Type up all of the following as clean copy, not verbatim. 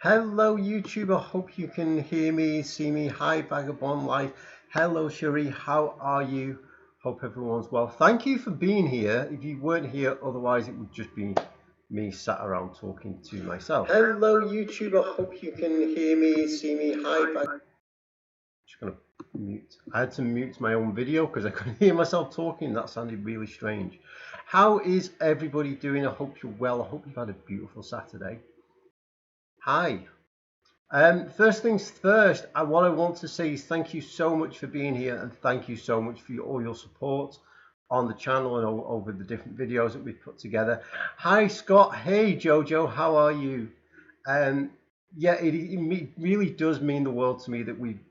Hello YouTube, I hope you can hear me, see me. Hi Vagabond Life. Hello Cherie, how are you? Hope everyone's well. Thank you for being here. If you weren't here, otherwise it would just be me sat around talking to myself. Hello YouTube, I hope you can hear me, see me. Hi Vagabond. Just gonna mute. I had to mute my own video because I couldn't hear myself talking. That sounded really strange. How is everybody doing? I hope you're well. I hope you've had a beautiful Saturday. Hi. First things first, what I want to say is thank you so much for being here, and thank you so much for all your support on the channel and over the different videos that we've put together. Hi Scott, hey Jojo, how are you? Yeah, it really does mean the world to me that we've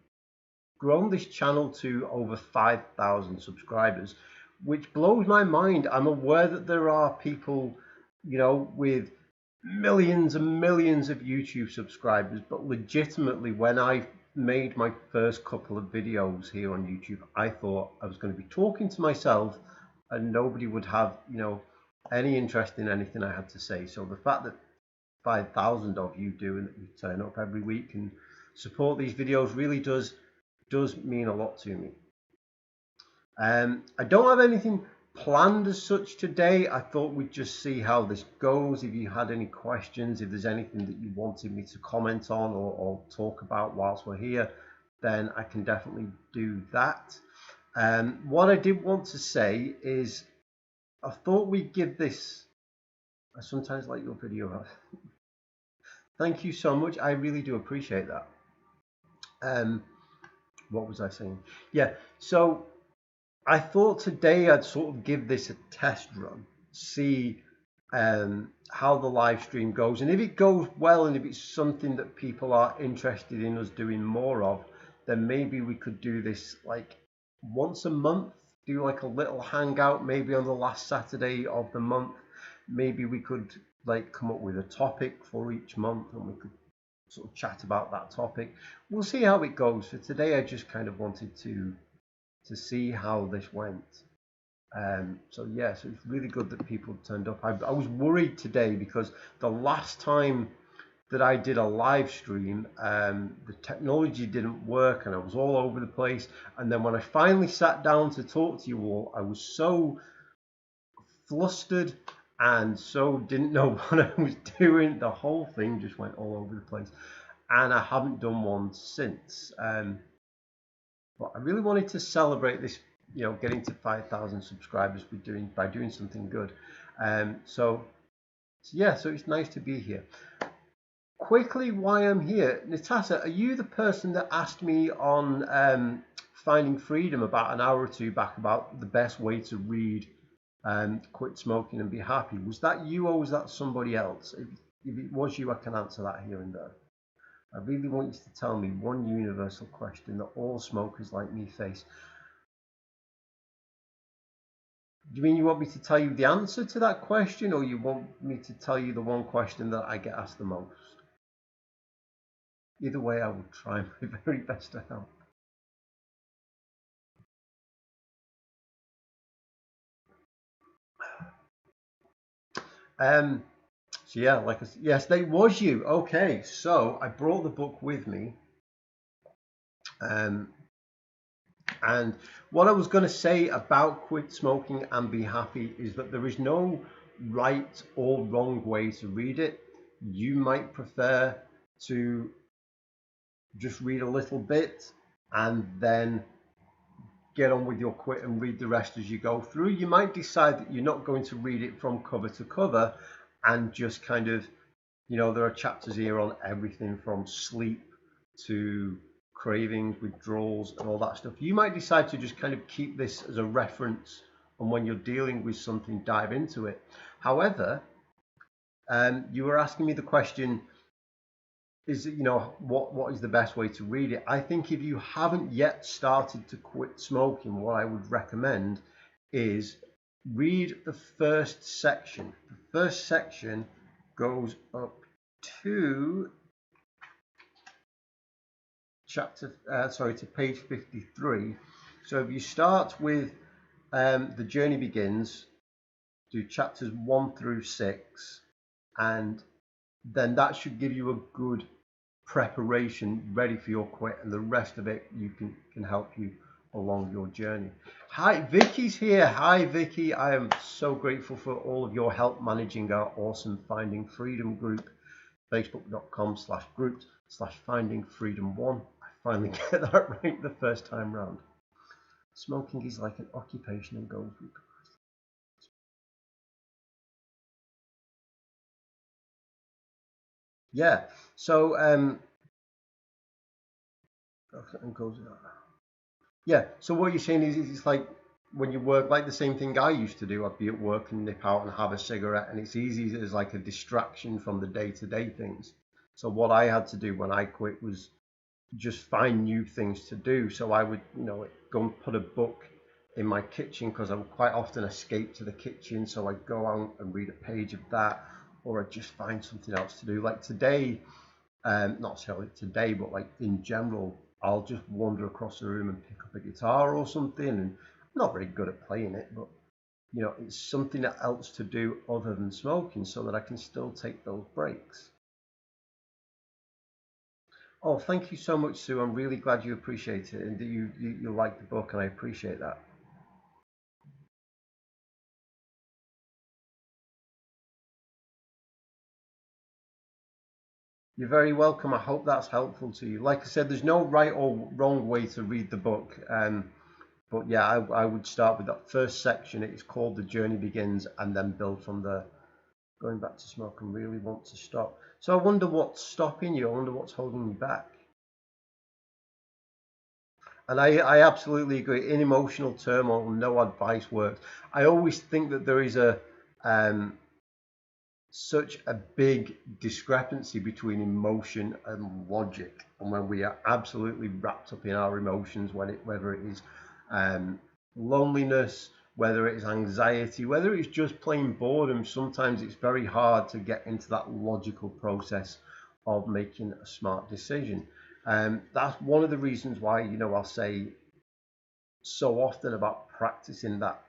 grown this channel to over 5,000 subscribers, which blows my mind. I'm aware that there are people, with millions and millions of YouTube subscribers, but legitimately when I made my first couple of videos here on YouTube, I thought I was going to be talking to myself and nobody would have, any interest in anything I had to say. So the fact that 5,000 of you do and that you turn up every week and support these videos really does mean a lot to me. I don't have anything planned as such today. I thought we'd just see how this goes. If you had any questions, if there's anything that you wanted me to comment on or talk about whilst we're here, then I can definitely do that. What I did want to say is I thought we'd give this, I sometimes like your video. Thank you so much. I really do appreciate that. What was I saying? Yeah, so I thought today I'd sort of give this a test run, see how the live stream goes, and if it goes well and if it's something that people are interested in us doing more of, then maybe we could do this like once a month, do like a little hangout, maybe on the last Saturday of the month. Maybe we could like come up with a topic for each month and we could sort of chat about that topic. We'll see how it goes. For today I just kind of wanted to see how this went. So yeah, so it's really good that people turned up. I was worried today because the last time that I did a live stream, the technology didn't work and I was all over the place. And then when I finally sat down to talk to you all, I was so flustered and so didn't know what I was doing. The whole thing just went all over the place. And I haven't done one since. But I really wanted to celebrate this, getting to 5,000 subscribers by doing something good. So yeah, so it's nice to be here. Quickly, why I'm here, Natasha, are you the person that asked me on Finding Freedom about an hour or two back about the best way to read Quit Smoking and Be Happy? Was that you or was that somebody else? If it was you, I can answer that here and there. I really want you to tell me one universal question that all smokers like me face. Do you mean you want me to tell you the answer to that question, or you want me to tell you the one question that I get asked the most? Either way, I will try my very best to help. So yeah, like I said, yes, it was you. Okay, so I brought the book with me. And what I was going to say about Quit Smoking and Be Happy is that there is no right or wrong way to read it. You might prefer to just read a little bit and then get on with your quit and read the rest as you go through. You might decide that you're not going to read it from cover to cover and just kind of, there are chapters here on everything from sleep to cravings, withdrawals, and all that stuff. You might decide to just kind of keep this as a reference, and when you're dealing with something, dive into it. However, you were asking me the question, is what is the best way to read it? I think if you haven't yet started to quit smoking, what I would recommend is read the first section. The first section goes up to to page 53. So if you start with The Journey Begins, do chapters 1 through 6, and then that should give you a good preparation ready for your quit, and the rest of it can help you along your journey. Hi, Vicky's here. Hi, Vicky. I am so grateful for all of your help managing our awesome Finding Freedom group. Facebook.com/groups/findingfreedom1. I finally get that right the first time round. Smoking is like an occupation and goes with. Yeah. So yeah. So what you're saying is it's like when you work, like the same thing I used to do. I'd be at work and nip out and have a cigarette, and it's easy as like a distraction from the day-to-day things. So what I had to do when I quit was just find new things to do. So I would, go and put a book in my kitchen because I would quite often escape to the kitchen. So I'd go out and read a page of that, or I'd just find something else to do. Like today, not necessarily today, but like in general, I'll just wander across the room and pick up a guitar or something. And I'm not very good at playing it, but it's something else to do other than smoking, so that I can still take those breaks. Oh, thank you so much, Sue. I'm really glad you appreciate it and that you like the book, and I appreciate that. You're very welcome. I hope that's helpful to you. Like I said, there's no right or wrong way to read the book. But yeah, I would start with that first section. It's called The Journey Begins, and then build from there. Going back to smoke and really want to stop. So I wonder what's stopping you. I wonder what's holding you back. And I absolutely agree. In emotional turmoil, no advice works. I always think that there is such a big discrepancy between emotion and logic, and when we are absolutely wrapped up in our emotions, whether it is loneliness, whether it is anxiety, whether it's just plain boredom, sometimes it's very hard to get into that logical process of making a smart decision. That's one of the reasons why I'll say so often about practicing that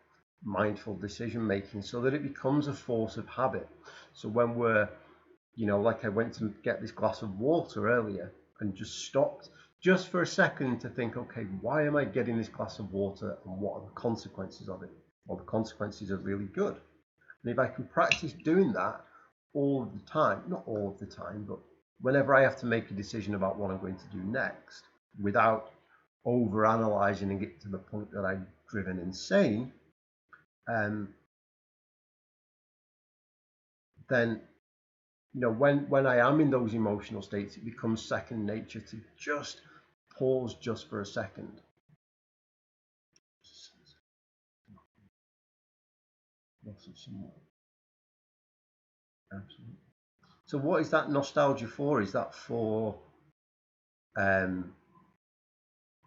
mindful decision making, so that it becomes a force of habit. So when we're, like I went to get this glass of water earlier and just stopped just for a second to think, okay, why am I getting this glass of water, and what are the consequences of it? Well, the consequences are really good. And if I can practice doing that all of the time, not all of the time, but whenever I have to make a decision about what I'm going to do next, without over analyzing and get to the point that I'm driven insane, then when I am in those emotional states, it becomes second nature to just pause just for a second. Absolutely. So what is that nostalgia for? Is that for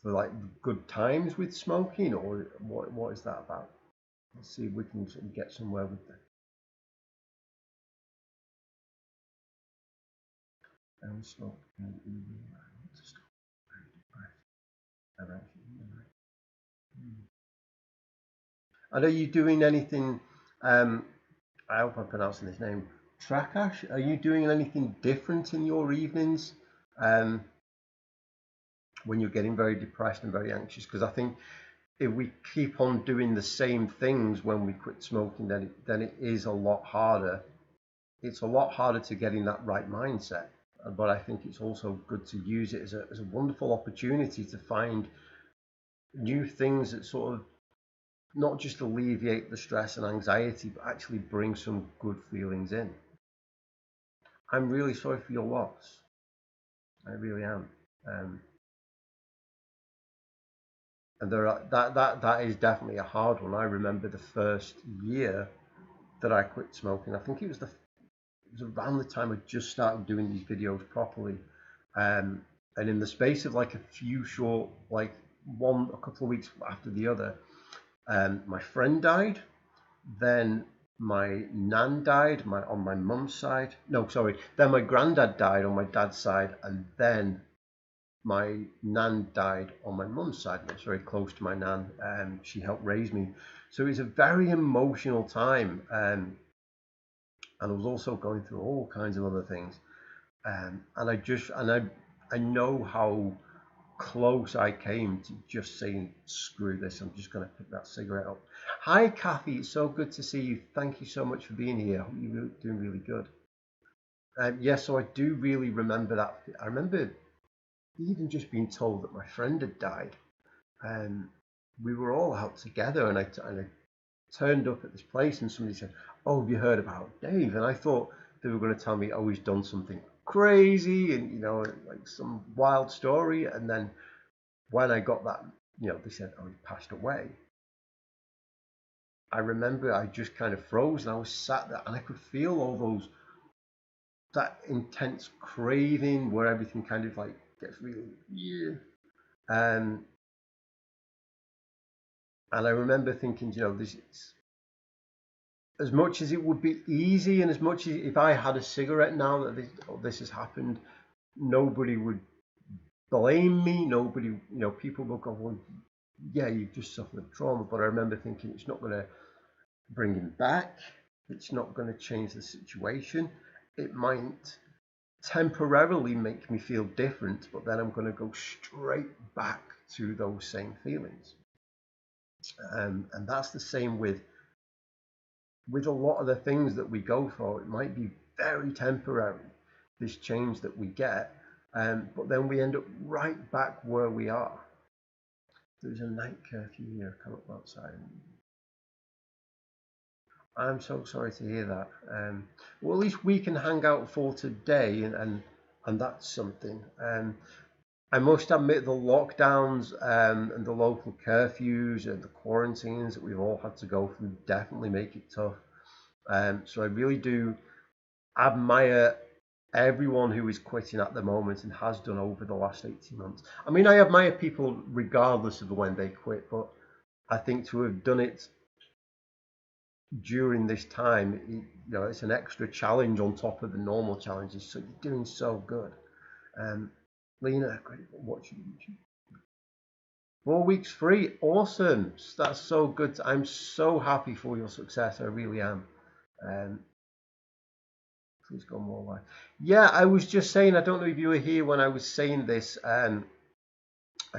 like good times with smoking, or what is that about? Let's see if we can sort of get somewhere with that. And smoke and and are you doing anything? I hope I'm pronouncing his name. Trakash, are you doing anything different in your evenings when you're getting very depressed and very anxious? Because I think if we keep on doing the same things when we quit smoking, then it is a lot harder. It's a lot harder to get in that right mindset. But I think it's also good to use it as a wonderful opportunity to find new things that sort of not just alleviate the stress and anxiety, but actually bring some good feelings in. I'm really sorry for your loss. I really am. And that is definitely a hard one. I remember the first year that I quit smoking. I think it was around the time I just started doing these videos properly. And in the space of like a few short, like a couple of weeks after the other, my friend died. Then my nan died on my mum's side. No, sorry. Then my granddad died on my dad's side, and then my nan died on my mum's side. I was very close to my nan, and she helped raise me. So it was a very emotional time, and I was also going through all kinds of other things. And I I know how close I came to just saying, screw this, I'm just going to pick that cigarette up. Hi, Kathy, it's so good to see you. Thank you so much for being here. I hope you're doing really good. Yeah, so I do really remember that. I remember even just being told that my friend had died. We were all out together, and I turned up at this place, and somebody said, "Oh, have you heard about Dave?" And I thought they were going to tell me, "Oh, he's done something crazy," and like some wild story. And then when I got that, they said, "Oh, he passed away." I remember I just kind of froze, and I was sat there, and I could feel all that intense craving where everything kind of like gets really, yeah. And I remember thinking, this is, as much as it would be easy, and as much as if I had a cigarette now that this has happened, nobody would blame me. Nobody, people will go, well, yeah, you've just suffered trauma. But I remember thinking, it's not going to bring him back. It's not going to change the situation. It might temporarily make me feel different, but then I'm going to go straight back to those same feelings. And that's the same with a lot of the things that we go for. It might be very temporary, this change that we get, but then we end up right back where we are. There's a night curfew here. Come up outside. I'm so sorry to hear that. Well, at least we can hang out for today, and that's something. I must admit, the lockdowns and the local curfews and the quarantines that we've all had to go through definitely make it tough. So I really do admire everyone who is quitting at the moment and has done over the last 18 months. I mean, I admire people regardless of when they quit, but I think to have done it during this time, it's an extra challenge on top of the normal challenges. So you're doing so good. Lena, great watching YouTube. 4 weeks free, awesome. That's so good. I'm so happy for your success. I really am. Please go more live. Yeah, I was just saying, I don't know if you were here when I was saying this. I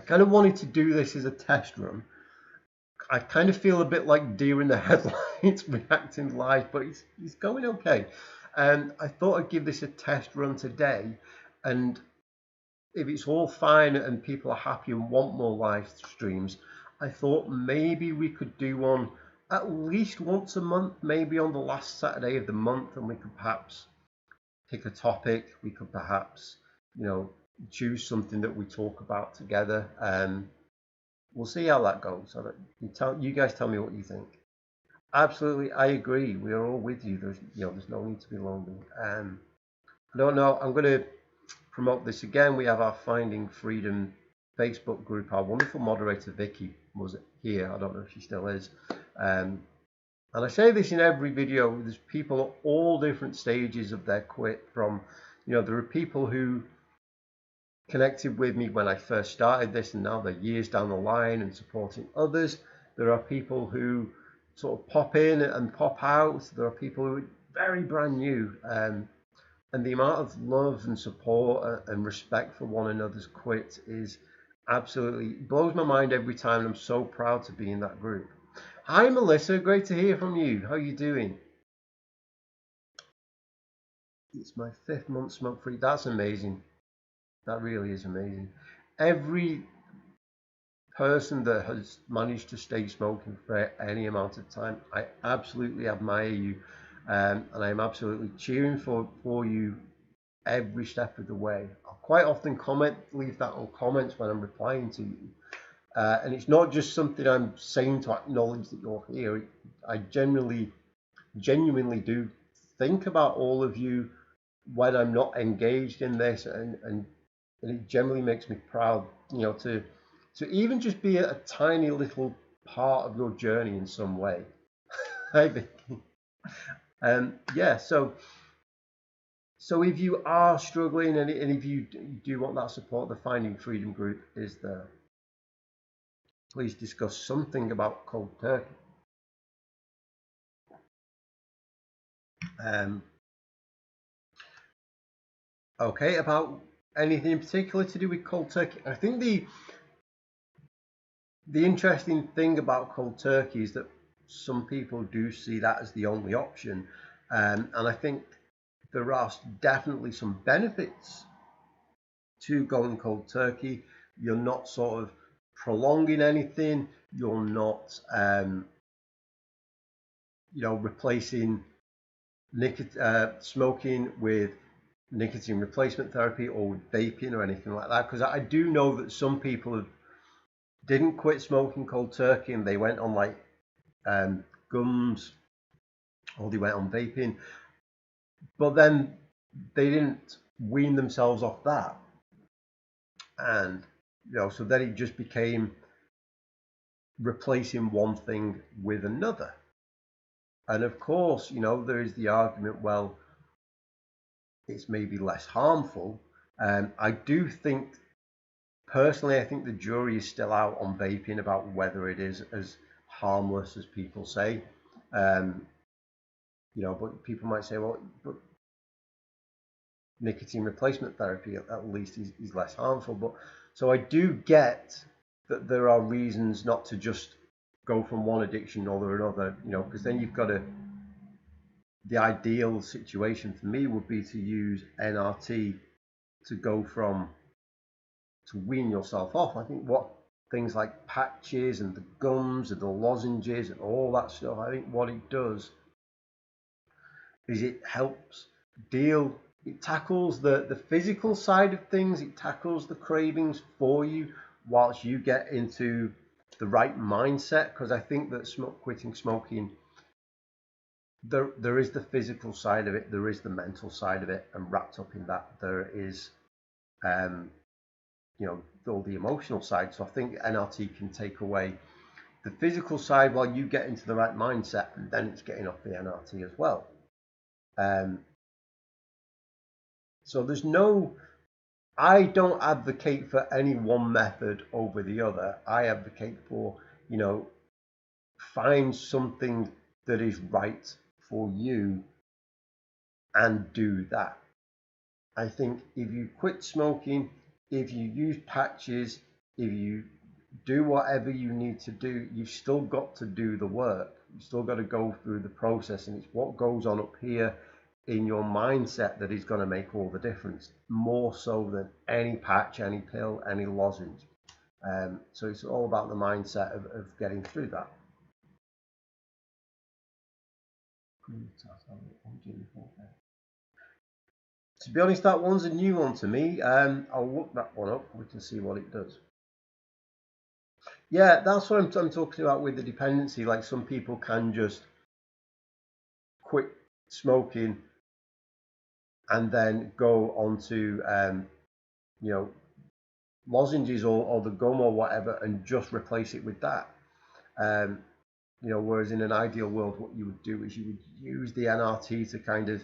kind of wanted to do this as a test run. I kind of feel a bit like deer in the headlights reacting live, but it's going okay. And I thought I'd give this a test run today, and if it's all fine and people are happy and want more live streams, I thought maybe we could do one at least once a month, maybe on the last Saturday of the month, and we could perhaps pick a topic. We could perhaps, choose something that we talk about together. We'll see how that goes. You guys tell me what you think. Absolutely, I agree. We are all with you. There's no need to be lonely. I don't know. I'm going to promote this again. We have our Finding Freedom Facebook group. Our wonderful moderator Vicky was here. I don't know if she still is. And I say this in every video. There's people at all different stages of their quit. From, there are people who connected with me when I first started this, and now they're years down the line and supporting others. There are people who sort of pop in and pop out. There are people who are very brand new. And the amount of love and support and respect for one another's quit is absolutely blows my mind every time. And I'm so proud to be in that group. Hi, Melissa. Great to hear from you. How are you doing? It's my 5th month smoke-free. That's amazing. That really is amazing. Every person that has managed to stay smoking for any amount of time, I absolutely admire you. And I'm absolutely cheering for you every step of the way. I'll quite often leave that on comments when I'm replying to you. And it's not just something I'm saying to acknowledge that you're here. I genuinely do think about all of you when I'm not engaged in this, and it generally makes me proud, to even just be a tiny little part of your journey in some way. I think. Yeah, so if you are struggling and if you do want that support, the Finding Freedom group is there. Please discuss something about cold turkey. Okay, about anything in particular to do with cold turkey? I think the interesting thing about cold turkey is that some people do see that as the only option, and I think there are definitely some benefits to going cold turkey. You're not sort of prolonging anything. You're not, replacing smoking with nicotine replacement therapy or with vaping or anything like that. Because I do know that some people didn't quit smoking cold turkey and they went on like gums or they went on vaping, but then they didn't wean themselves off that, and so then it just became replacing one thing with another. And of course, there is the argument, well, it's maybe less harmful. I do think, personally, I think the jury is still out on vaping about whether it is as harmless as people say. But people might say, well, but nicotine replacement therapy at least is less harmful. But so I do get that there are reasons not to just go from one addiction or another, because then you've got the ideal situation for me would be to use NRT to go from, to wean yourself off. I think what things like patches and the gums and the lozenges and all that stuff, I think what it does is it helps it tackles the physical side of things, it tackles the cravings for you whilst you get into the right mindset, because I think that quitting smoking, there is the physical side of it, there is the mental side of it, and wrapped up in that there is all the emotional side. So I think NRT can take away the physical side while you get into the right mindset, and then it's getting off the NRT as well. So I don't advocate for any one method over the other. I advocate for, find something that is right for you and do that. I think if you quit smoking, if you use patches, if you do whatever you need to do, you've still got to do the work. You've still got to go through the process, and it's what goes on up here in your mindset that is going to make all the difference, more so than any patch, any pill, any lozenge. So it's all about the mindset of getting through that. To be honest, that one's a new one to me. I'll look that one up. We can see what it does. Yeah, that's what I'm talking about with the dependency. Like, some people can just quit smoking and then go on to lozenges or the gum or whatever, and just replace it with that. Whereas in an ideal world, what you would do is you would use the NRT to kind of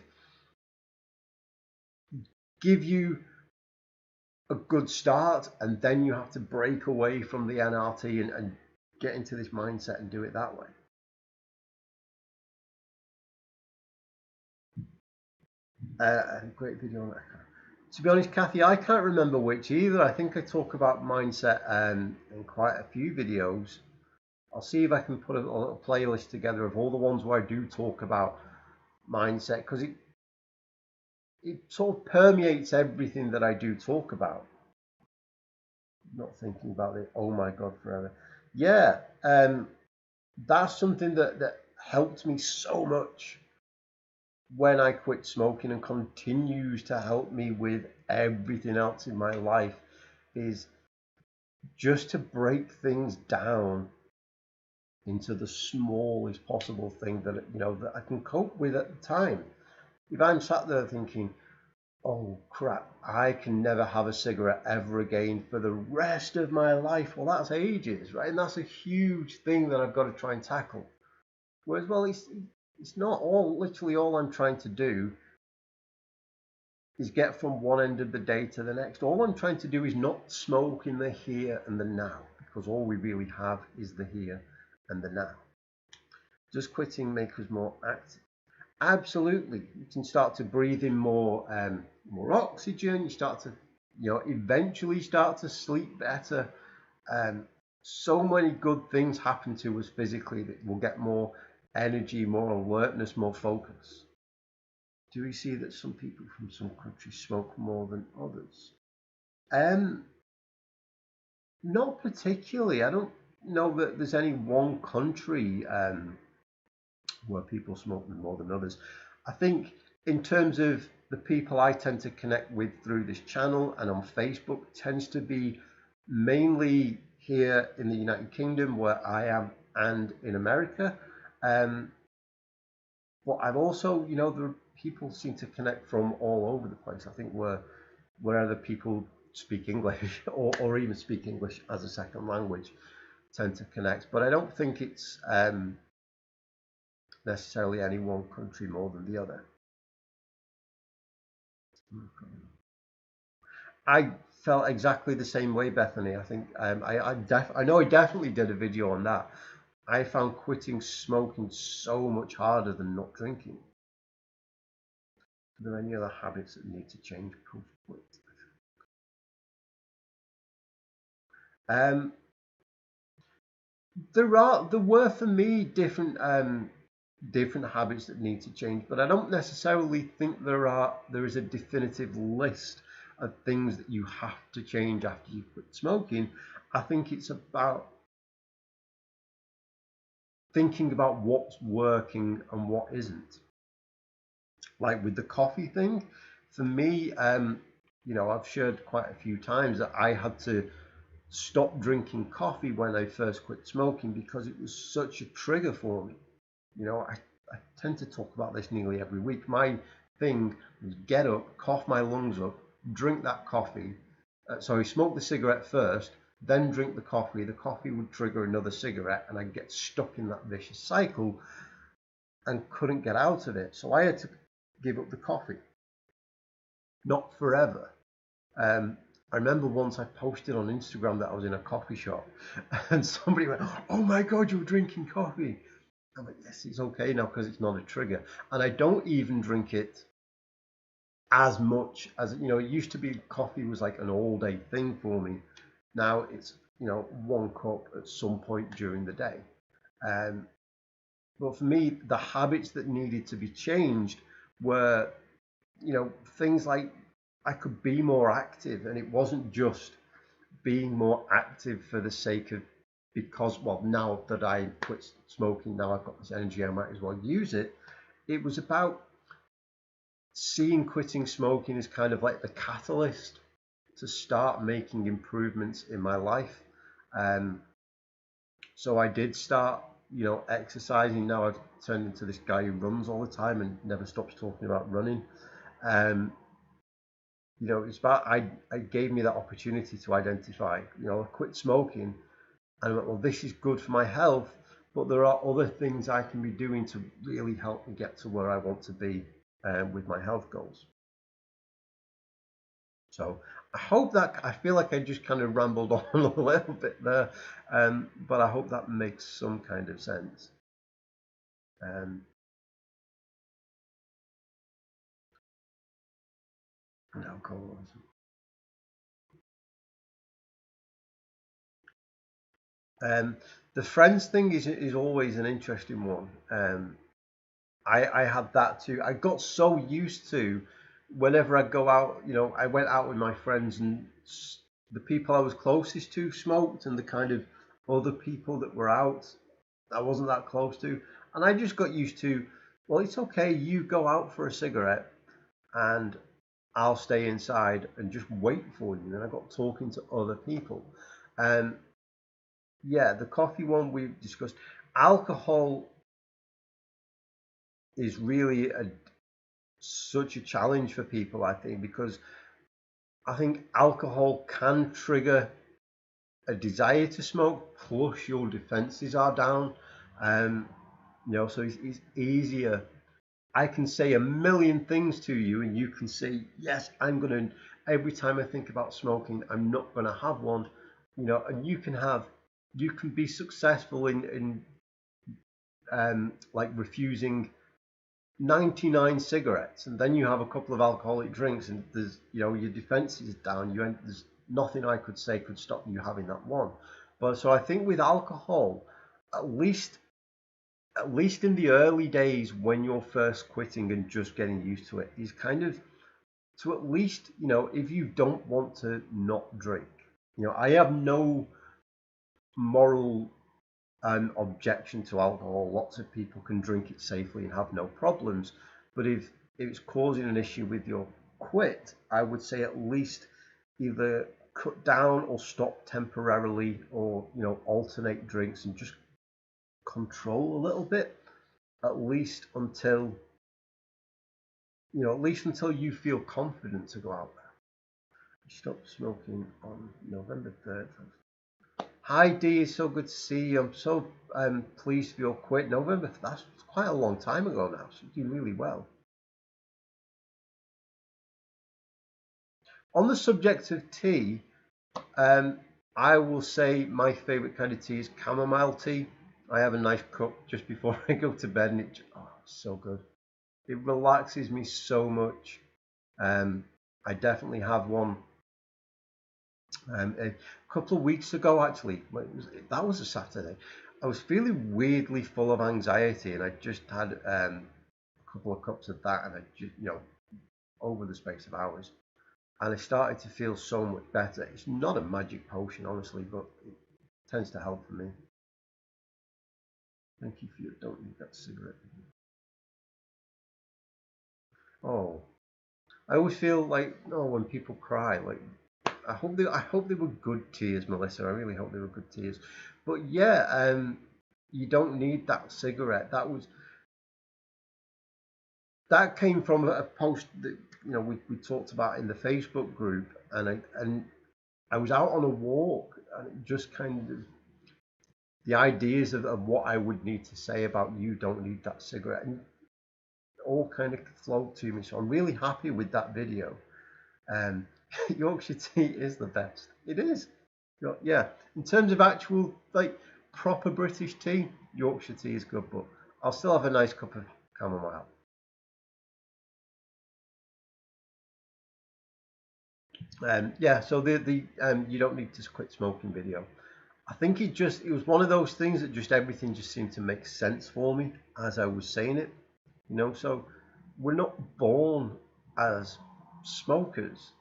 give you a good start, and then you have to break away from the NRT and get into this mindset and do it that way. A great video on that. To be honest, Kathy, I can't remember which either. I think I talk about mindset in quite a few videos. I'll see if I can put a little playlist together of all the ones where I do talk about mindset, because it sort of permeates everything that I do talk about. Not thinking about it, oh my God, forever. Yeah, that's something that helped me so much when I quit smoking, and continues to help me with everything else in my life, is just to break things down into the smallest possible thing that that I can cope with at the time. If I'm sat there thinking, oh crap, I can never have a cigarette ever again for the rest of my life, well, that's ages, right? And that's a huge thing that I've got to try and tackle. Whereas, well, it's not literally all I'm trying to do is get from one end of the day to the next. All I'm trying to do is not smoke in the here and the now, because all we really have is the here and the now. Does quitting make us more active? Absolutely. You can start to breathe in more oxygen. You start to eventually start to sleep better. So many good things happen to us physically that we'll get more energy, more alertness, more focus. Do we see that some people from some countries smoke more than others? Um, Not particularly. I don't know that there's any one country where people smoke more than others. I think in terms of the people I tend to connect with through this channel and on Facebook tends to be mainly here in the United Kingdom where I am and in America. Um, but I've also, the people seem to connect from all over the place. I think where other people speak English or even speak English as a second language tend to connect. But I don't think it's necessarily any one country more than the other. I felt exactly the same way, Bethany. I think I know I definitely did a video on that. I found quitting smoking so much harder than not drinking. Are there any other habits that need to change? Um, there were for me different habits that need to change, but I don't necessarily think there is a definitive list of things that you have to change after you quit smoking. I think it's about thinking about what's working and what isn't. Like with the coffee thing, for me, I've shared quite a few times that I had to stop drinking coffee when I first quit smoking because it was such a trigger for me. I tend to talk about this nearly every week. My thing was get up, cough my lungs up, drink that coffee. Smoke the cigarette first, then drink the coffee. The coffee would trigger another cigarette, and I'd get stuck in that vicious cycle and couldn't get out of it. So I had to give up the coffee. Not forever. I remember once I posted on Instagram that I was in a coffee shop and somebody went, "Oh my God, you're drinking coffee." I'm like, yes, it's okay now because it's not a trigger. And I don't even drink it as much as, it used to be coffee was like an all day thing for me. Now it's, one cup at some point during the day. Um, but for me, the habits that needed to be changed were, things like I could be more active, and it wasn't just being more active for the sake of because now that I quit smoking, now I've got this energy, I might as well use it. It was about seeing quitting smoking as kind of like the catalyst to start making improvements in my life. So I did start, exercising. Now I've turned into this guy who runs all the time and never stops talking about running. It's about I gave me that opportunity to identify, I quit smoking and I went, well, this is good for my health, but there are other things I can be doing to really help me get to where I want to be with my health goals. So I feel like I just kind of rambled on a little bit there, but I hope that makes some kind of sense. Alcoholism. The friends thing is always an interesting one. I had that too. I got so used to whenever I go out, I went out with my friends and the people I was closest to smoked and the kind of other people that were out I wasn't that close to. And I just got used to, well, it's okay, you go out for a cigarette and I'll stay inside and just wait for you. And I got talking to other people. And yeah, the coffee one we discussed. Alcohol is really such a challenge for people, I think, because I think alcohol can trigger a desire to smoke, plus your defenses are down. So it's easier. I can say a million things to you, and you can say, yes, I'm going to, every time I think about smoking, I'm not going to have one, and you can be successful in like refusing 99 cigarettes, and then you have a couple of alcoholic drinks, and there's, your defense is down. There's nothing I could say could stop you having that one. But so I think with alcohol, at least in the early days when you're first quitting and just getting used to it, is kind of to at least, if you don't want to not drink, I have no moral objection to alcohol. Lots of people can drink it safely and have no problems. But if it's causing an issue with your quit, I would say at least either cut down or stop temporarily, or alternate drinks and just control a little bit, at least until you feel confident to go out there. I stopped smoking on November 3rd. Hi Dee, it's so good to see you. I'm so pleased for your quit. November, that's quite a long time ago now, so you're doing really well. On the subject of tea, I will say my favourite kind of tea is chamomile tea. I have a nice cup just before I go to bed, and it's so good. It relaxes me so much. I definitely have one. A couple of weeks ago, actually, that was a Saturday, I was feeling weirdly full of anxiety, and I just had a couple of cups of that, and I just, over the space of hours, and I started to feel so much better. It's not a magic potion, honestly, but it tends to help for me. Thank you for your don't need that cigarette. Oh, I always feel like, when people cry, like, I hope they were good tears, Melissa. I really hope they were good tears. But yeah, you don't need that cigarette. That came from a post that we talked about in the Facebook group, and I was out on a walk, and it just kind of, the ideas of what I would need to say about you don't need that cigarette, and all kind of flowed to me. So I'm really happy with that video. Yorkshire tea is the best. It is. Yeah. In terms of actual proper British tea, Yorkshire tea is good, but I'll still have a nice cup of chamomile. Yeah. So the you don't need to quit smoking video. I think it was one of those things that just everything just seemed to make sense for me as I was saying it. So we're not born as smokers.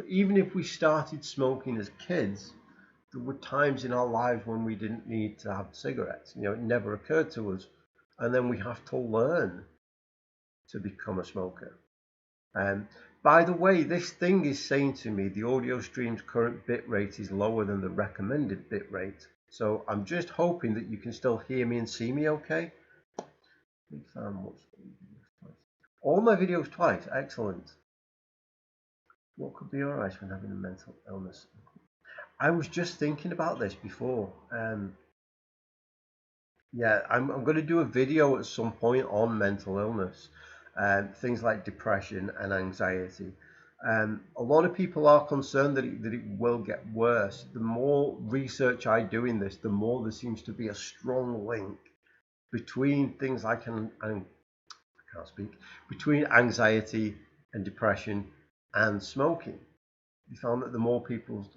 Even if we started smoking as kids, there were times in our lives when we didn't need to have cigarettes. It never occurred to us, and then we have to learn to become a smoker. By the way, this thing is saying to me the audio stream's current bit rate is lower than the recommended bit rate. So I'm just hoping that you can still hear me and see me okay. All my videos twice. Excellent. What could be alright when having a mental illness? I was just thinking about this before. Yeah, I'm going to do a video at some point on mental illness, things like depression and anxiety. A lot of people are concerned that it will get worse. The more research I do in this, the more there seems to be a strong link between things like between anxiety and depression and smoking. We found that the more people,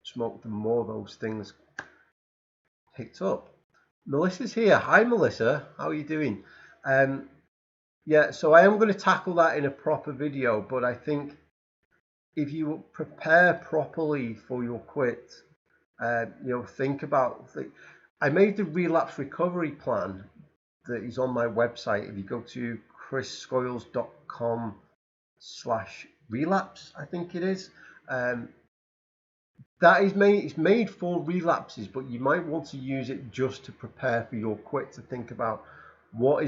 smoke, the more those things picked up. Melissa's here. Hi, Melissa. How are you doing? Yeah, so I am going to tackle that in a proper video, but I think if you prepare properly for your quit, think about. I made the relapse recovery plan that is on my website. If you go to chrisscoyles.com/relapse, I think it is. That is it's made for relapses, but you might want to use it just to prepare for your quit, to think about what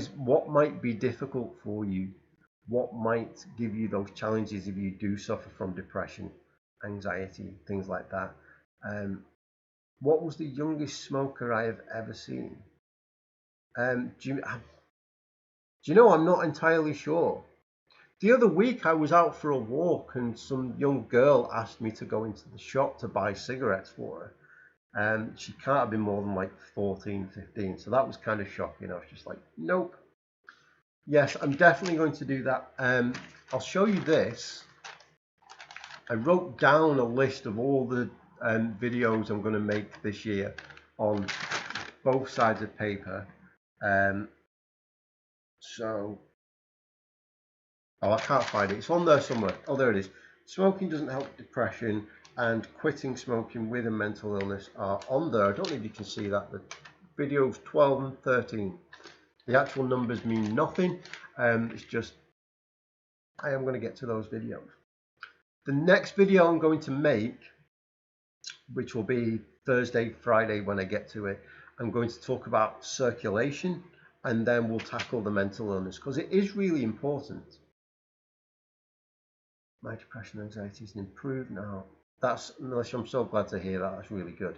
might be difficult for you, what might give you those challenges if you do suffer from depression, anxiety, things like that. What was the youngest smoker I have ever seen? Do you know, I'm not entirely sure. The other week I was out for a walk and some young girl asked me to go into the shop to buy cigarettes for her. She can't have been more than like 14, 15. So that was kind of shocking. I was just like, nope, Yes, I'm definitely going to do that. I'll show you this. I wrote down a list of all the videos I'm going to make this year on both sides of paper. Um, so, oh, I can't find it. It's on there somewhere. Oh, there it is. Smoking doesn't help depression, and quitting smoking with a mental illness are on there. I don't know if you can see that. The videos 12 and 13. The actual numbers mean nothing. It's just I am going to get to those videos. The next video I'm going to make, which will be Thursday, Friday when I get to it, I'm going to talk about circulation, and then we'll tackle the mental illness because it is really important. My depression and anxiety is improved now. That's, Melissa, I'm so glad to hear that. That's really good.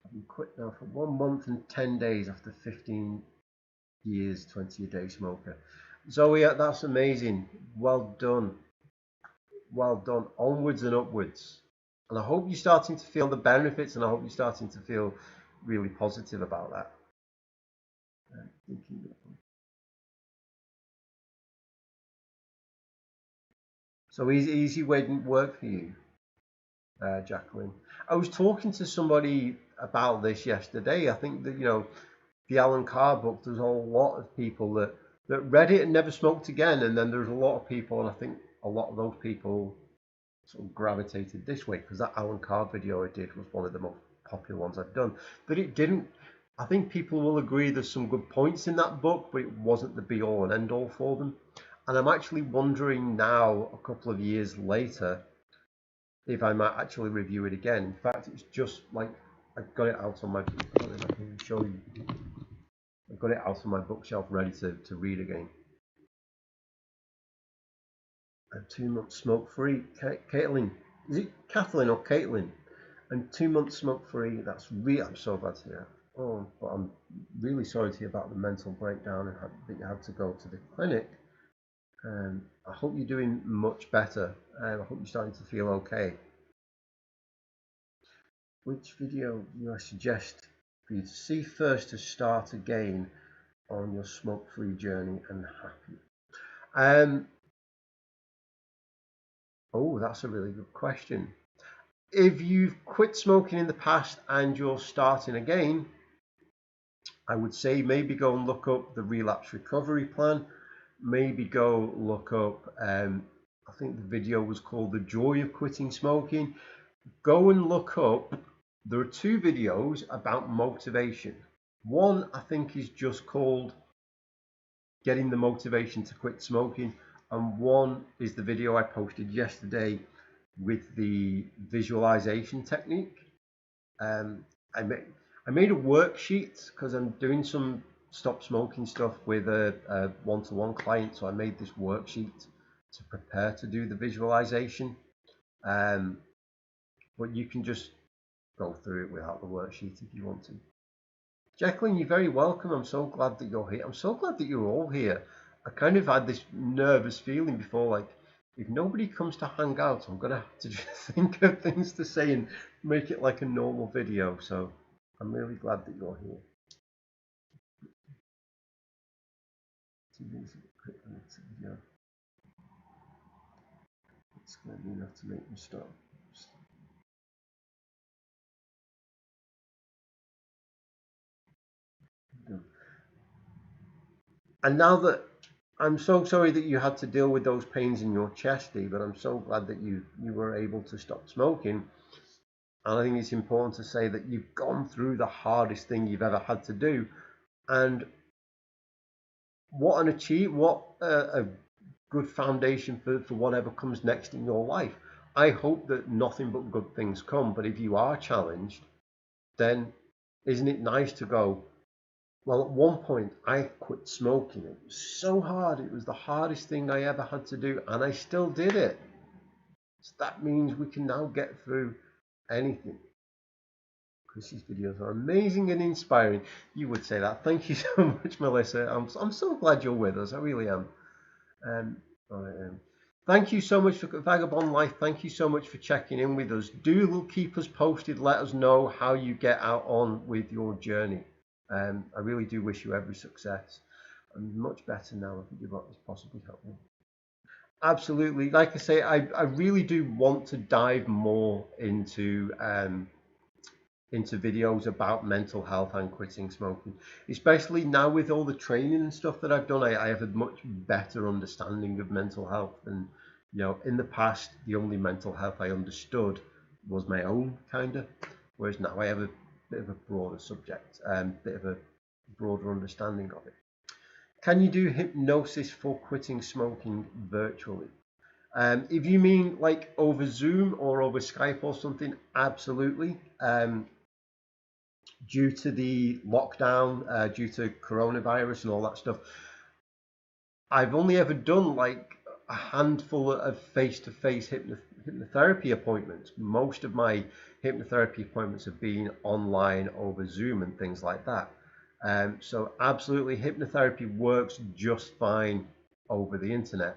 I've been quit now for 1 month and 10 days after 15 years, 20 a day smoker. Zoe, that's amazing. Well done. Well done. Onwards and upwards. And I hope you're starting to feel the benefits, and I hope you're starting to feel really positive about that. So easy way didn't work for you, Jacqueline. I was talking to somebody about this yesterday. I think that, the Alan Carr book, there's a lot of people that read it and never smoked again. And then there's a lot of people, and I think a lot of those people sort of gravitated this way because that Alan Carr video I did was one of the most popular ones I've done. But it didn't, I think people will agree there's some good points in that book, but it wasn't the be all and end all for them. And I'm actually wondering now, a couple of years later, if I might actually review it again. In fact, it's just like I've got it out on my, I don't know if I can show you. I've got it out on my bookshelf ready to read again. And 2 months smoke free. Caitlin, is it Kathleen or Caitlin? And 2 months smoke free. That's real. I'm so glad to hear. Oh, but I'm really sorry to hear about the mental breakdown and that you had to go to the clinic. I hope you're doing much better. I hope you're starting to feel okay. Which video do I suggest for you to see first to start again on your smoke-free journey and happy? Oh, that's a really good question. If you've quit smoking in the past and you're starting again, I would say maybe go and look up the relapse recovery plan. Maybe go look up, I think the video was called The Joy of Quitting Smoking. Go and look up, there are 2 videos about motivation. One, I think, is just called Getting the Motivation to Quit Smoking. And one is the video I posted yesterday with the visualization technique. I made a worksheet because I'm doing some stop smoking stuff with a one-to-one client, so I made this worksheet to prepare to do the visualization. But you can just go through it without the worksheet if you want to. Jacqueline, you're very welcome. I'm so glad that you're here. I'm so glad that you're all here. I kind of had this nervous feeling before, like, if nobody comes to hang out, I'm going to have to just think of things to say and make it like a normal video. So I'm really glad that you're here. It's going to be enough to make them stop. And now that I'm so sorry that you had to deal with those pains in your chest, but I'm so glad that you were able to stop smoking. And I think it's important to say that you've gone through the hardest thing you've ever had to do. And what a good foundation for whatever comes next in your life. I hope that nothing but good things come. But if you are challenged, then isn't it nice to go, well, at one point I quit smoking. It was so hard. It was the hardest thing I ever had to do, and I still did it. So that means we can now get through anything. Chrissy's videos are amazing and inspiring. You would say that. Thank you so much, Melissa. I'm so glad you're with us. I really am. Thank you so much for Vagabond Life. Thank you so much for checking in with us. Do keep us posted. Let us know how you get out on with your journey. I really do wish you every success. I'm much better now. I think this possibly helped me. Absolutely. Like I say, I really do want to dive more into videos about mental health and quitting smoking, especially now with all the training and stuff that I've done. I have a much better understanding of mental health. And in the past, the only mental health I understood was my own, kind of, whereas now I have a bit of a broader subject, bit of a broader understanding of it. Can you do hypnosis for quitting smoking virtually? If you mean like over Zoom or over Skype or something, absolutely. Due to the lockdown, due to coronavirus and all that stuff, I've only ever done like a handful of face-to-face hypnotherapy appointments. Most of my hypnotherapy appointments have been online over Zoom and things like that. So absolutely, hypnotherapy works just fine over the internet.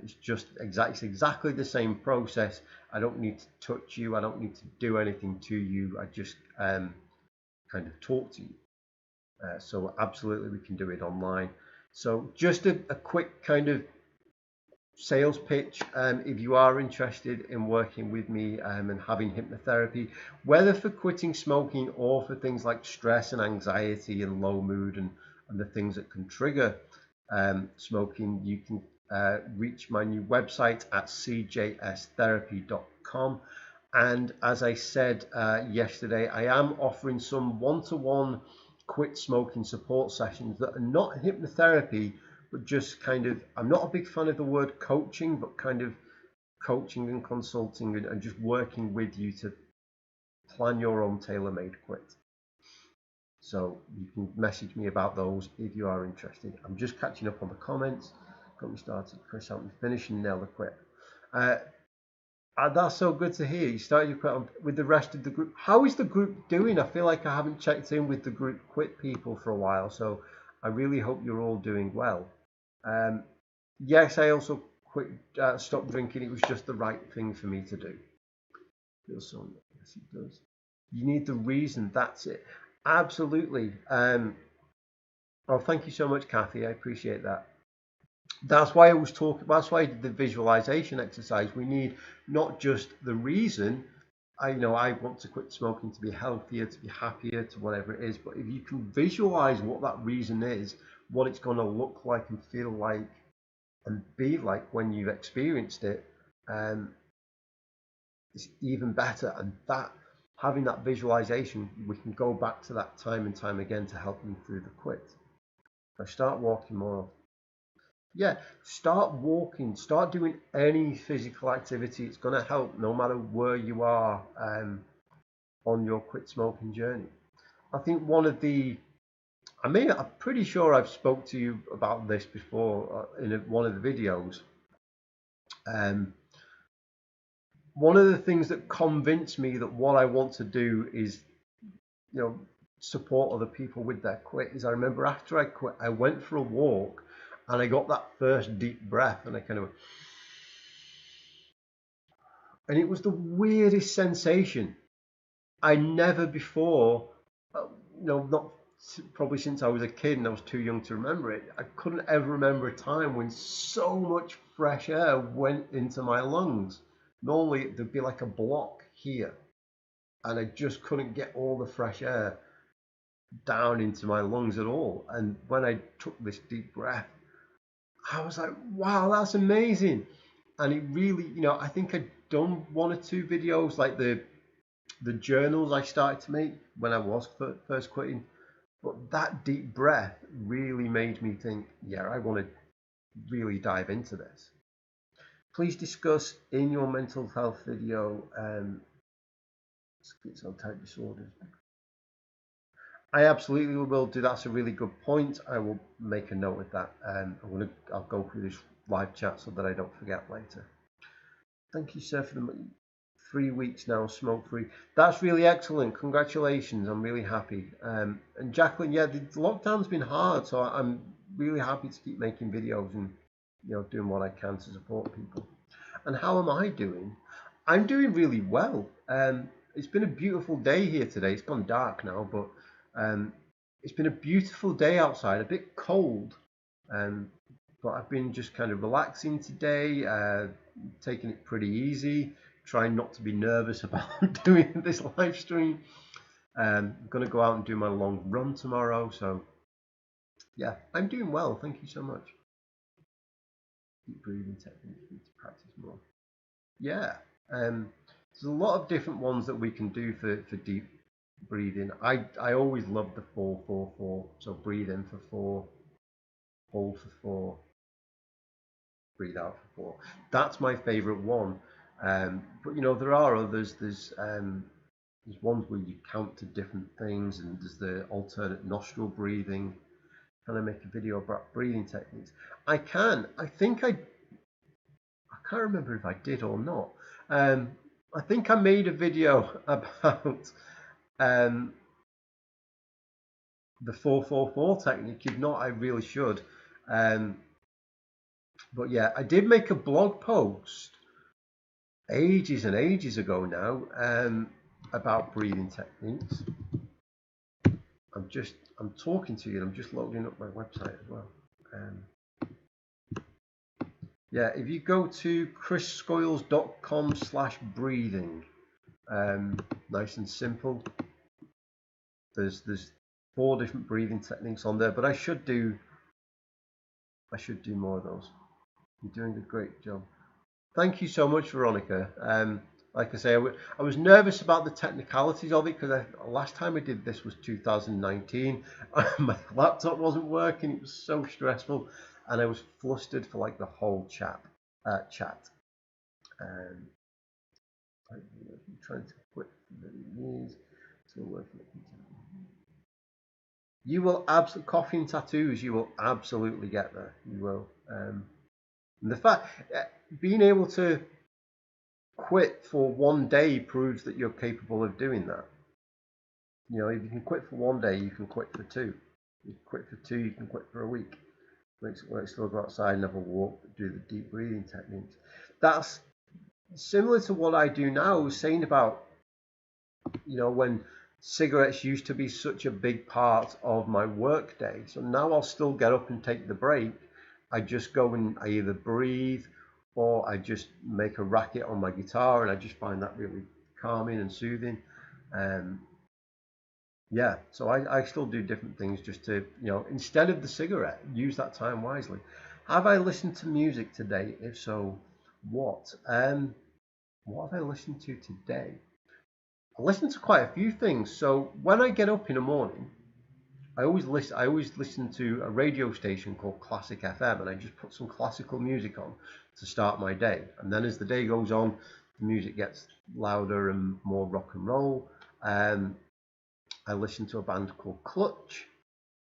It's exactly the same process. I don't need to touch you. I don't need to do anything to you. I just kind of talk to you. So absolutely, we can do it online. So just a quick kind of sales pitch. If you are interested in working with me and having hypnotherapy, whether for quitting smoking or for things like stress and anxiety and low mood and the things that can trigger smoking, you can reach my new website at cjstherapy.com. And as I said yesterday, I am offering some one-to-one quit smoking support sessions that are not hypnotherapy, but just kind of, I'm not a big fan of the word coaching, but kind of coaching and consulting and just working with you to plan your own tailor-made quit. So you can message me about those if you are interested. I'm just catching up on the comments. Got me started. Chris, help me finish and nail the quit. That's so good to hear. You started your quit with the rest of the group. How is the group doing? I feel like I haven't checked in with the group quit people for a while, so I really hope you're all doing well. Yes, I also stopped drinking. It was just the right thing for me to do. Feels so. Yes, it does. You need the reason. That's it. Absolutely. Oh, thank you so much, Kathy. I appreciate that. That's why I was talking. That's why I did the visualization exercise. We need not just the reason. I want to quit smoking to be healthier, to be happier, to whatever it is. But if you can visualize what that reason is, what it's going to look like and feel like and be like when you've experienced it, it's even better. And that, having that visualization, we can go back to that time and time again to help me through the quit. If I start walking more, yeah, start walking, start doing any physical activity. It's going to help no matter where you are on your quit smoking journey. I think I'm pretty sure I've spoke to you about this before in one of the videos. One of the things that convinced me that what I want to do is, support other people with their quit is I remember after I quit, I went for a walk and I got that first deep breath and I kind of, and it was the weirdest sensation. I never before, not probably since I was a kid and I was too young to remember it, I couldn't ever remember a time when so much fresh air went into my lungs. Normally there'd be like a block here and I just couldn't get all the fresh air down into my lungs at all. And when I took this deep breath, I was like, wow, that's amazing. And it really, I think I'd done one or two videos like the journals I started to make when I was first quitting. But that deep breath really made me think, yeah, I want to really dive into this. Please discuss in your mental health video schizotype type disorders. I absolutely will do. That's a really good point. I will make a note of that. I'll go through this live chat so that I don't forget later. Thank you, sir, for the 3 weeks now smoke-free. That's really excellent. Congratulations. I'm really happy. And Jacqueline, yeah, the lockdown's been hard, so I'm really happy to keep making videos and doing what I can to support people. And how am I doing? I'm doing really well. It's been a beautiful day here today. It's gone dark now, but It's been a beautiful day outside, a bit cold, but I've been just kind of relaxing today, taking it pretty easy, trying not to be nervous about doing this live stream. I'm going to go out and do my long run tomorrow, so yeah, I'm doing well. Thank you so much. Deep breathing techniques we need to practice more. Yeah, there's a lot of different ones that we can do for deep breathing. I always love the 4-4-4. So breathe in for 4, hold for 4, breathe out for 4. That's my favorite one. But you know, there are others. There's ones where you count to different things, and there's the alternate nostril breathing. Can I make a video about breathing techniques? I can. I can't remember if I did or not. I think I made a video about the 4-4-4 technique. If not, I really should. But yeah, I did make a blog post ages and ages ago now about breathing techniques. I'm talking to you and I'm just loading up my website as well. Yeah, if you go to chrisscoyles.com/breathing, nice and simple. There's 4 different breathing techniques on there, but I should do more of those. You're doing a great job. Thank you so much, Veronica. Like I say, I was nervous about the technicalities of it because last time I did this was 2019. My laptop wasn't working. It was so stressful, and I was flustered for like the whole chat. I'm trying to quit the knees. Still working. You will absolutely, coffee and tattoos. You will absolutely get there. You will. And the fact being able to quit for one day proves that you're capable of doing that. You know, if you can quit for one day, you can quit for 2. If you quit for 2, you can quit for a week. Let's still go outside and have a walk, do the deep breathing techniques. That's similar to what I do now. I was saying about, you know, when cigarettes used to be such a big part of my work day. So now I'll still get up and take the break. I just go and I either breathe or I just make a racket on my guitar, and I just find that really calming and soothing. Yeah, so I still do different things just to, you know, instead of the cigarette, use that time wisely. Have I listened to music today? If so, what? What have I listened to today? I listen to quite a few things. So when I get up in the morning, I always listen to a radio station called Classic FM, and I just put some classical music on to start my day. And then as the day goes on, the music gets louder and more rock and roll. I listen to a band called Clutch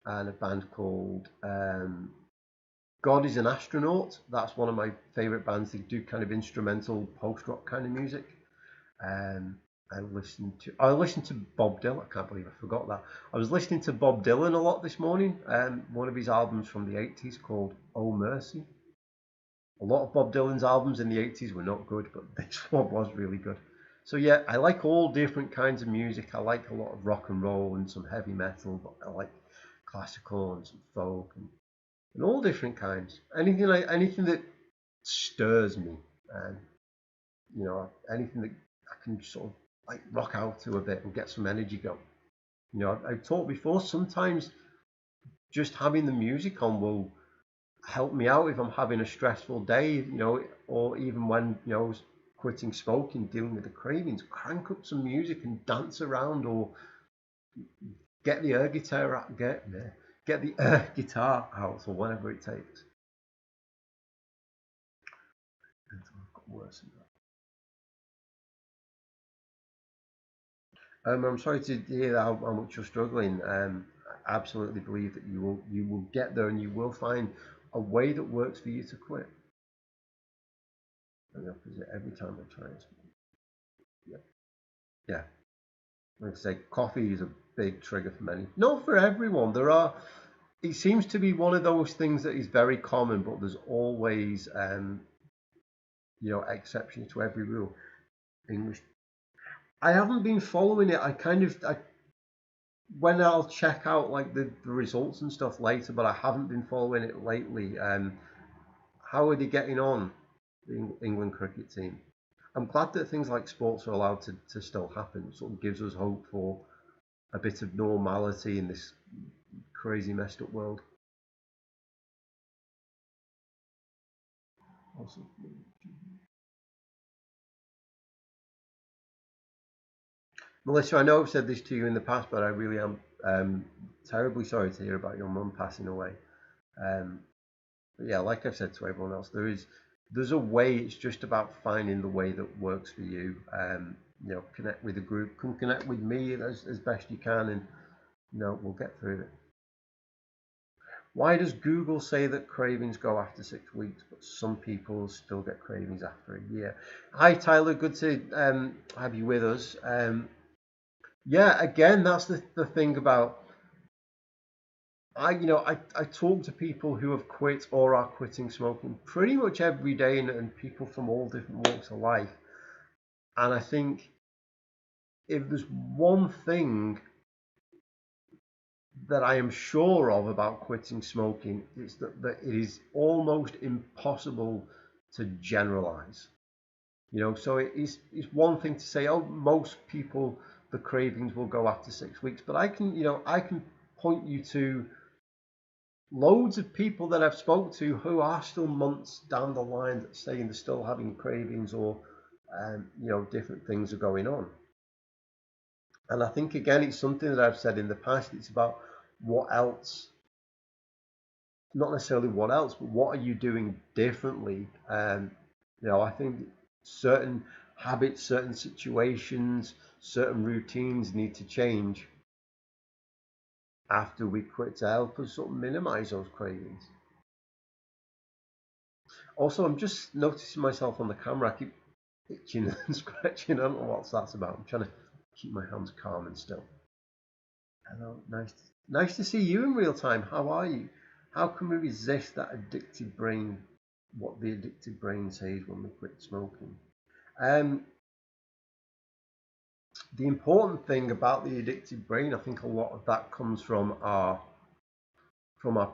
and a band called God is an Astronaut. That's one of my favorite bands. They do kind of instrumental post-rock kind of music. I listen to Bob Dylan. I can't believe I forgot that. I was listening to Bob Dylan a lot this morning. One of his albums from the 80s called Oh Mercy. A lot of Bob Dylan's albums in the 80s were not good, but this one was really good. So yeah, I like all different kinds of music. I like a lot of rock and roll and some heavy metal, but I like classical and some folk and all different kinds. Anything that stirs me, and you know, anything that I can sort of like rock out to a bit and get some energy going. You know, I've talked before. Sometimes just having the music on will help me out if I'm having a stressful day. You know, or even when quitting smoking, dealing with the cravings, crank up some music and dance around, or get the air guitar out, get the air guitar out, or whatever it takes. I've got worse than that. I'm sorry to hear how much you're struggling. I absolutely believe that you will get there, and you will find a way that works for you to quit. And the opposite every time I try it. Yeah. Like I say, coffee is a big trigger for many. Not for everyone. It seems to be one of those things that is very common, but there's always, exceptions to every rule. English. I haven't been following it. when I'll check out like the results and stuff later, but I haven't been following it lately. How are they getting on, the England cricket team? I'm glad that things like sports are allowed to still happen. It sort of gives us hope for a bit of normality in this crazy messed up world. Awesome. Melissa, I know I've said this to you in the past, but I really am terribly sorry to hear about your mum passing away. Um, but yeah, like I've said to everyone else, there's a way. It's just about finding the way that works for you. Connect with the group, come connect with me as best you can, and we'll get through it. Why does Google say that cravings go after 6 weeks, but some people still get cravings after a year? Hi, Tyler. Good to have you with us. Yeah, again, that's the thing about I talk to people who have quit or are quitting smoking pretty much every day, and people from all different walks of life. And I think if there's one thing that I am sure of about quitting smoking, it's that it is almost impossible to generalize. So it's one thing to say, oh, most people, the cravings will go after 6 weeks, but I can point you to loads of people that I've spoke to who are still months down the line that saying they're still having cravings, or different things are going on. And I think again, it's something that I've said in the past. It's about what else, not necessarily what else, but what are you doing differently? I think certain habits, certain situations, certain routines need to change after we quit to help us sort of minimize those cravings. Also, I'm just noticing myself on the camera. I keep itching and scratching. I don't know what that's about. I'm trying to keep my hands calm and still. Hello, nice to see you in real time. How are you? How can we resist that addicted brain? What the addicted brain says when we quit smoking. Um, the important thing about the addicted brain, I think a lot of that comes from our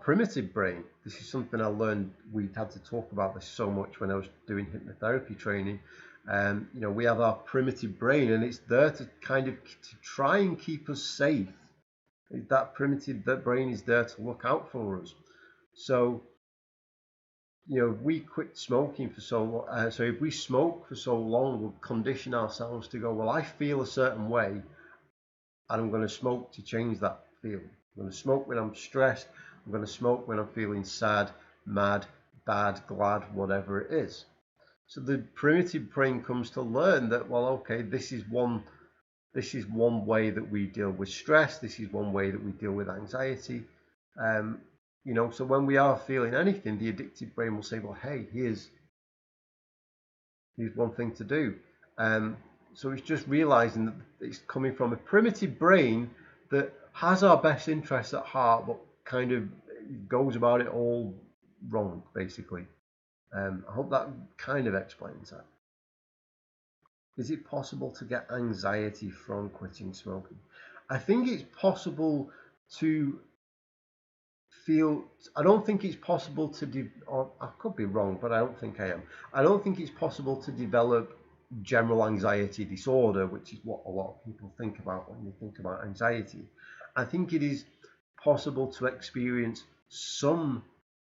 primitive brain. This is something I learned. We had to talk about this so much when I was doing hypnotherapy training. We have our primitive brain, and it's there to kind of to try and keep us safe. That brain is there to look out for us. So, if we quit smoking for so if we smoke for so long, we'll condition ourselves to go, well, I feel a certain way, and I'm going to smoke to change that feeling. I'm going to smoke when I'm stressed. I'm going to smoke when I'm feeling sad, mad, bad, glad, whatever it is. So the primitive brain comes to learn that, well, okay, this is one way that we deal with stress. This is one way that we deal with anxiety. So when we are feeling anything, the addictive brain will say, well, hey, here's one thing to do. So it's just realizing that it's coming from a primitive brain that has our best interests at heart, but kind of goes about it all wrong, basically. I hope that kind of explains that. Is it possible to get anxiety from quitting smoking? I think it's possible to feel. I don't think it's possible to. Or I could be wrong, but I don't think I am. I don't think it's possible to develop general anxiety disorder, which is what a lot of people think about when they think about anxiety. I think it is possible to experience some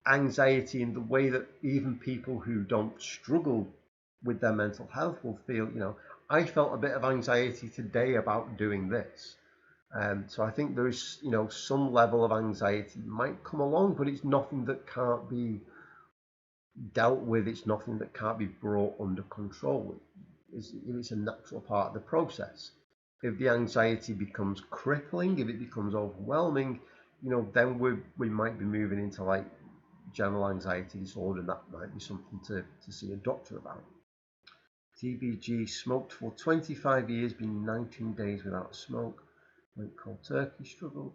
anxiety in the way that even people who don't struggle with their mental health will feel. I felt a bit of anxiety today about doing this. So I think there is, some level of anxiety might come along, but it's nothing that can't be dealt with. It's nothing that can't be brought under control. It's a natural part of the process. If the anxiety becomes crippling, if it becomes overwhelming, then we might be moving into like general anxiety disorder, and that might be something to see a doctor about. TBG, smoked for 25 years, been 19 days without smoke. Went cold turkey, struggled.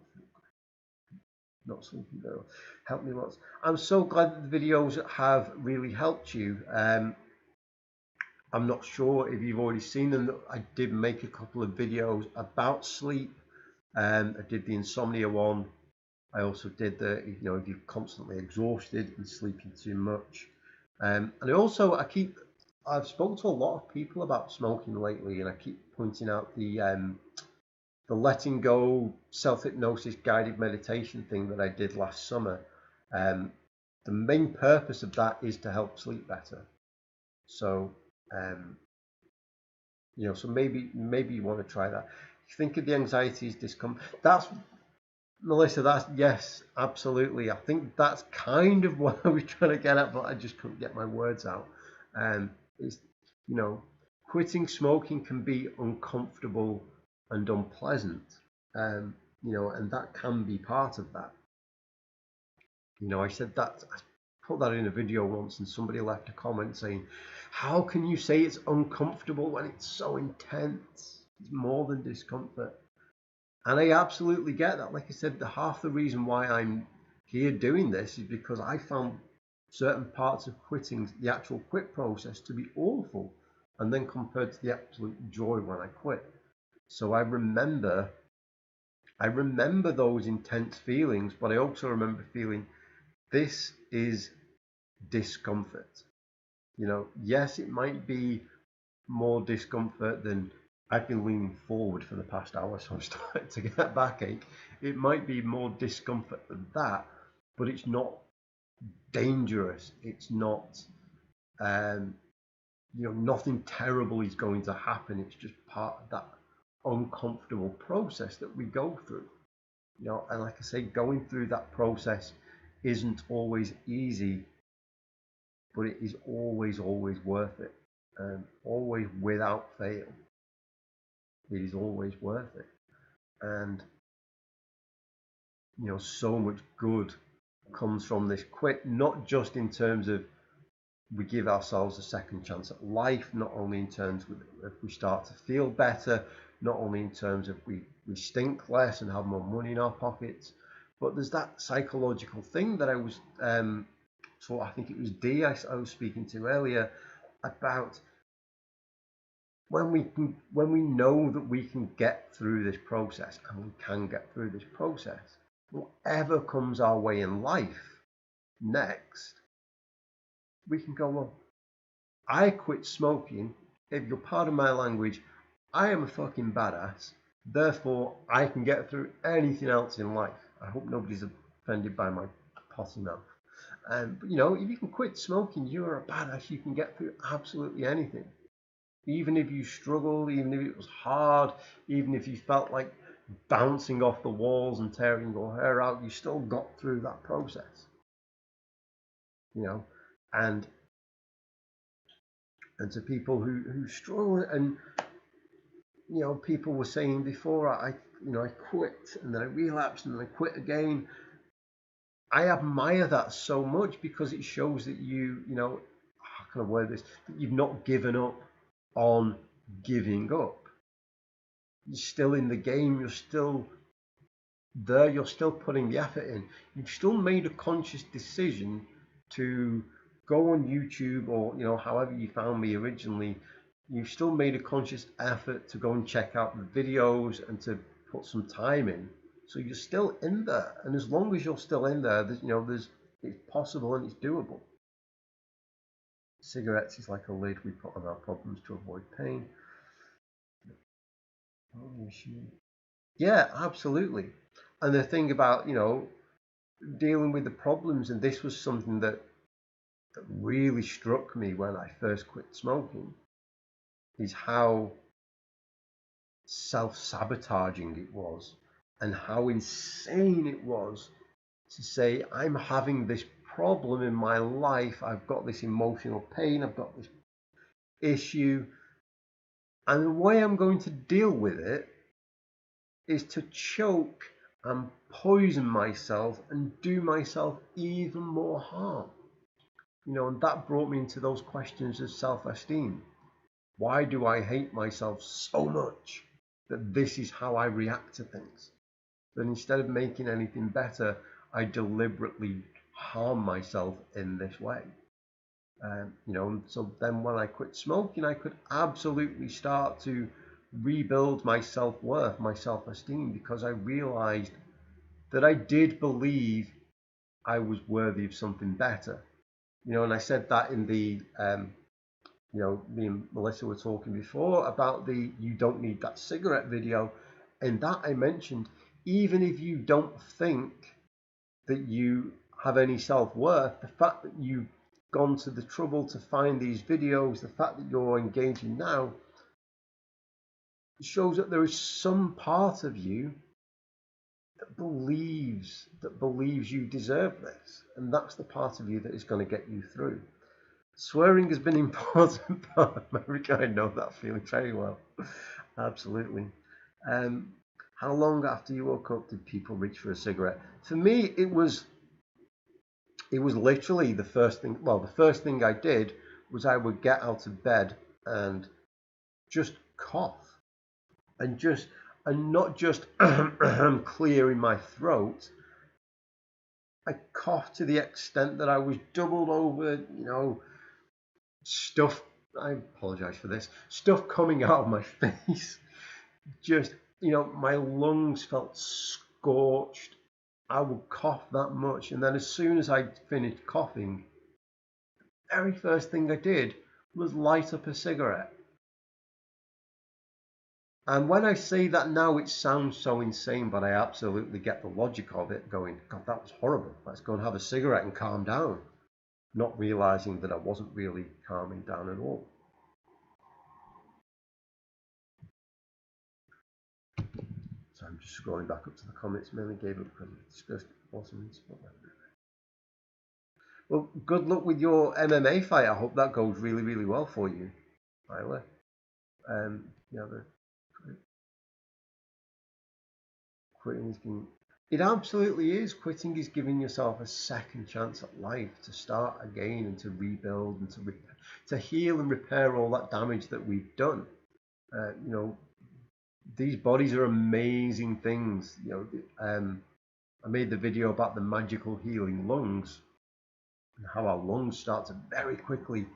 Not sleeping though. Help me lots. I'm so glad that the videos have really helped you. I'm not sure if you've already seen them. I did make a couple of videos about sleep I did the insomnia one. I also did the, if you're constantly exhausted and sleeping too much. And I've spoken to a lot of people about smoking lately, and I keep pointing out the letting go self-hypnosis guided meditation thing that I did last summer. The main purpose of that is to help sleep better. So, so maybe you want to try that. Think of the anxieties, discomfort. That's Melissa. That's yes, absolutely. I think that's kind of what I was trying to get at, but I just couldn't get my words out. It's quitting smoking can be uncomfortable and unpleasant, and that can be part of that. I said that, I put that in a video once, and somebody left a comment saying, how can you say it's uncomfortable when it's so intense? It's more than discomfort. And I absolutely get that. Like I said, half the reason why I'm here doing this is because I found certain parts of quitting, the actual quit process, to be awful, and then compared to the absolute joy when I quit. So I remember those intense feelings, but I also remember feeling this is discomfort. Yes, it might be more discomfort than I've been leaning forward for the past hour, so I'm starting to get a backache. It might be more discomfort than that, but it's not dangerous. It's not, nothing terrible is going to happen. It's just part of that uncomfortable process that we go through. And like I say, going through that process isn't always easy, but it is always worth it. Always, without fail, it is always worth it. And so much good comes from this quit, not just in terms of we give ourselves a second chance at life, not only in terms of if we start to feel better, not only in terms of we stink less and have more money in our pockets, but there's that psychological thing that I was I think it was Dee I was speaking to earlier about when we know that we can get through this process, and we can get through this process, whatever comes our way in life next, we can go, well, I quit smoking. If you're part of my language, I am a fucking badass. Therefore, I can get through anything else in life. I hope nobody's offended by my potty mouth. But if you can quit smoking, you're a badass. You can get through absolutely anything. Even if you struggled, even if it was hard, even if you felt like bouncing off the walls and tearing your hair out, you still got through that process. And to people who struggle, and people were saying before, I quit and then I relapsed and then I quit again. I admire that so much because it shows that how can I word this? That you've not given up on giving up. You're still in the game. You're still there. You're still putting the effort in. You've still made a conscious decision to go on YouTube, or however you found me originally. You've still made a conscious effort to go and check out the videos and to put some time in. So you're still in there, and as long as you're still in there, it's possible and it's doable. Cigarettes is like a lid we put on our problems to avoid pain. Yeah, absolutely. And the thing about dealing with the problems, and this was something that really struck me when I first quit smoking, is how self-sabotaging it was, and how insane it was to say, I'm having this problem in my life, I've got this emotional pain, I've got this issue, and the way I'm going to deal with it is to choke and poison myself and do myself even more harm. And that brought me into those questions of self-esteem. Why do I hate myself so much that this is how I react to things? That instead of making anything better, I deliberately harm myself in this way. So then when I quit smoking, I could absolutely start to rebuild my self-worth, my self-esteem, because I realized that I did believe I was worthy of something better. And I said that in the, me and Melissa were talking before about the "you don't need that cigarette" video. And that I mentioned, even if you don't think that you have any self-worth, the fact that you've gone to the trouble to find these videos, the fact that you're engaging now, shows that there is some part of you that believes you deserve this, and that's the part of you that is going to get you through. Swearing has been an important part of America. I know that feeling very well. Absolutely. How long after you woke up did people reach for a cigarette? For me, it was literally the first thing. Well, the first thing I did was I would get out of bed and just cough, and not just clearing my throat. I coughed to the extent that I was doubled over, stuff. I apologize for this. Stuff coming out of my face. Just, my lungs felt scorched. I would cough that much, and then as soon as I finished coughing, the very first thing I did was light up a cigarette. And when I say that now, it sounds so insane, but I absolutely get the logic of it, going, God, that was horrible. Let's go and have a cigarette and calm down. Not realizing that I wasn't really calming down at all. So I'm just scrolling back up to the comments. Mainly gave up because it's discussed. Awesome. Well, good luck with your MMA fight. I hope that goes really, really well for you, Tyler. Quitting is it absolutely is. Quitting is giving yourself a second chance at life to start again and to rebuild and to heal and repair all that damage that we've done. These bodies are amazing things. I made the video about the magical healing lungs and how our lungs start to very quickly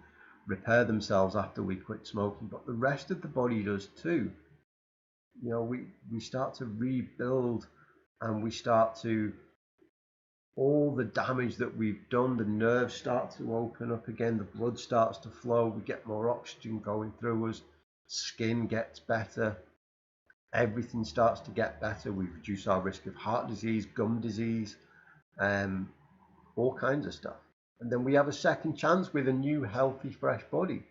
repair themselves after we quit smoking, but the rest of the body does too. We start to rebuild, and we start to, all the damage that we've done, the nerves start to open up again, the blood starts to flow, we get more oxygen going through us, skin gets better, everything starts to get better. We reduce our risk of heart disease, gum disease, all kinds of stuff. And then we have a second chance with a new, healthy, fresh body.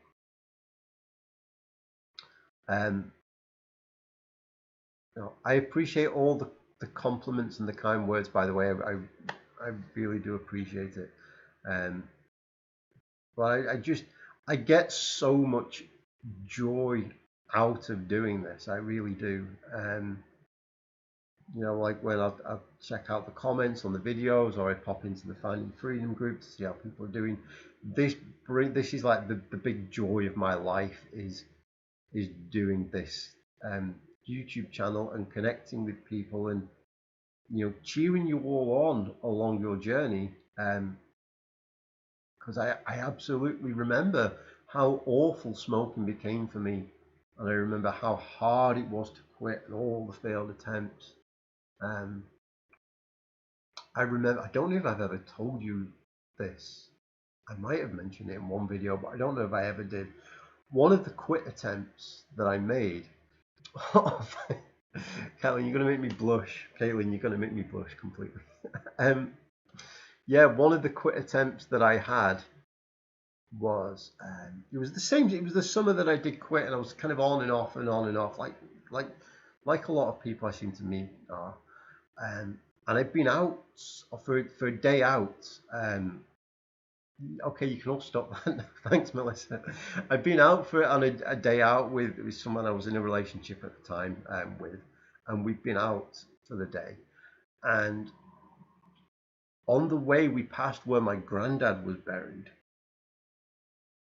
I appreciate all the compliments and the kind words, by the way. I really do appreciate it. But I get so much joy out of doing this. I really do. Like when I check out the comments on the videos, or I pop into the Finding Freedom group to see how people are doing. This is like the big joy of my life is doing this YouTube channel and connecting with people and cheering you all on along your journey, because I absolutely remember how awful smoking became for me, and I remember how hard it was to quit and all the failed attempts. I remember, I don't know if I've ever told you this. I might have mentioned it in one video, but I don't know if I ever did. One of the quit attempts that I made, Caitlin, you're going to make me blush. Caitlin, you're going to make me blush completely. Yeah, one of the quit attempts that I had was, it was the summer that I did quit, and I was kind of on and off, like a lot of people I seem to meet are. And I've been out for a day out. Okay, you can all stop that. Thanks, Melissa. I've been out on a day out with someone I was in a relationship at the time with, and we've been out for the day. And on the way, we passed where my granddad was buried.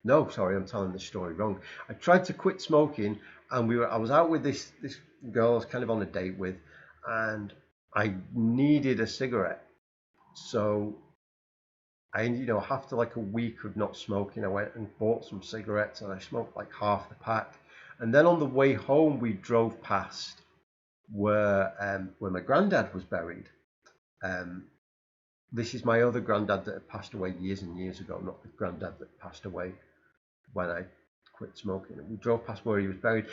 No, sorry, I'm telling the story wrong. I tried to quit smoking, and I was out with this girl I was kind of on a date with, and I needed a cigarette. So after like a week of not smoking, I went and bought some cigarettes, and I smoked like half the pack. And then on the way home, we drove past where my granddad was buried. This is my other granddad that had passed away years and years ago, not the granddad that passed away when I quit smoking. And we drove past where he was buried.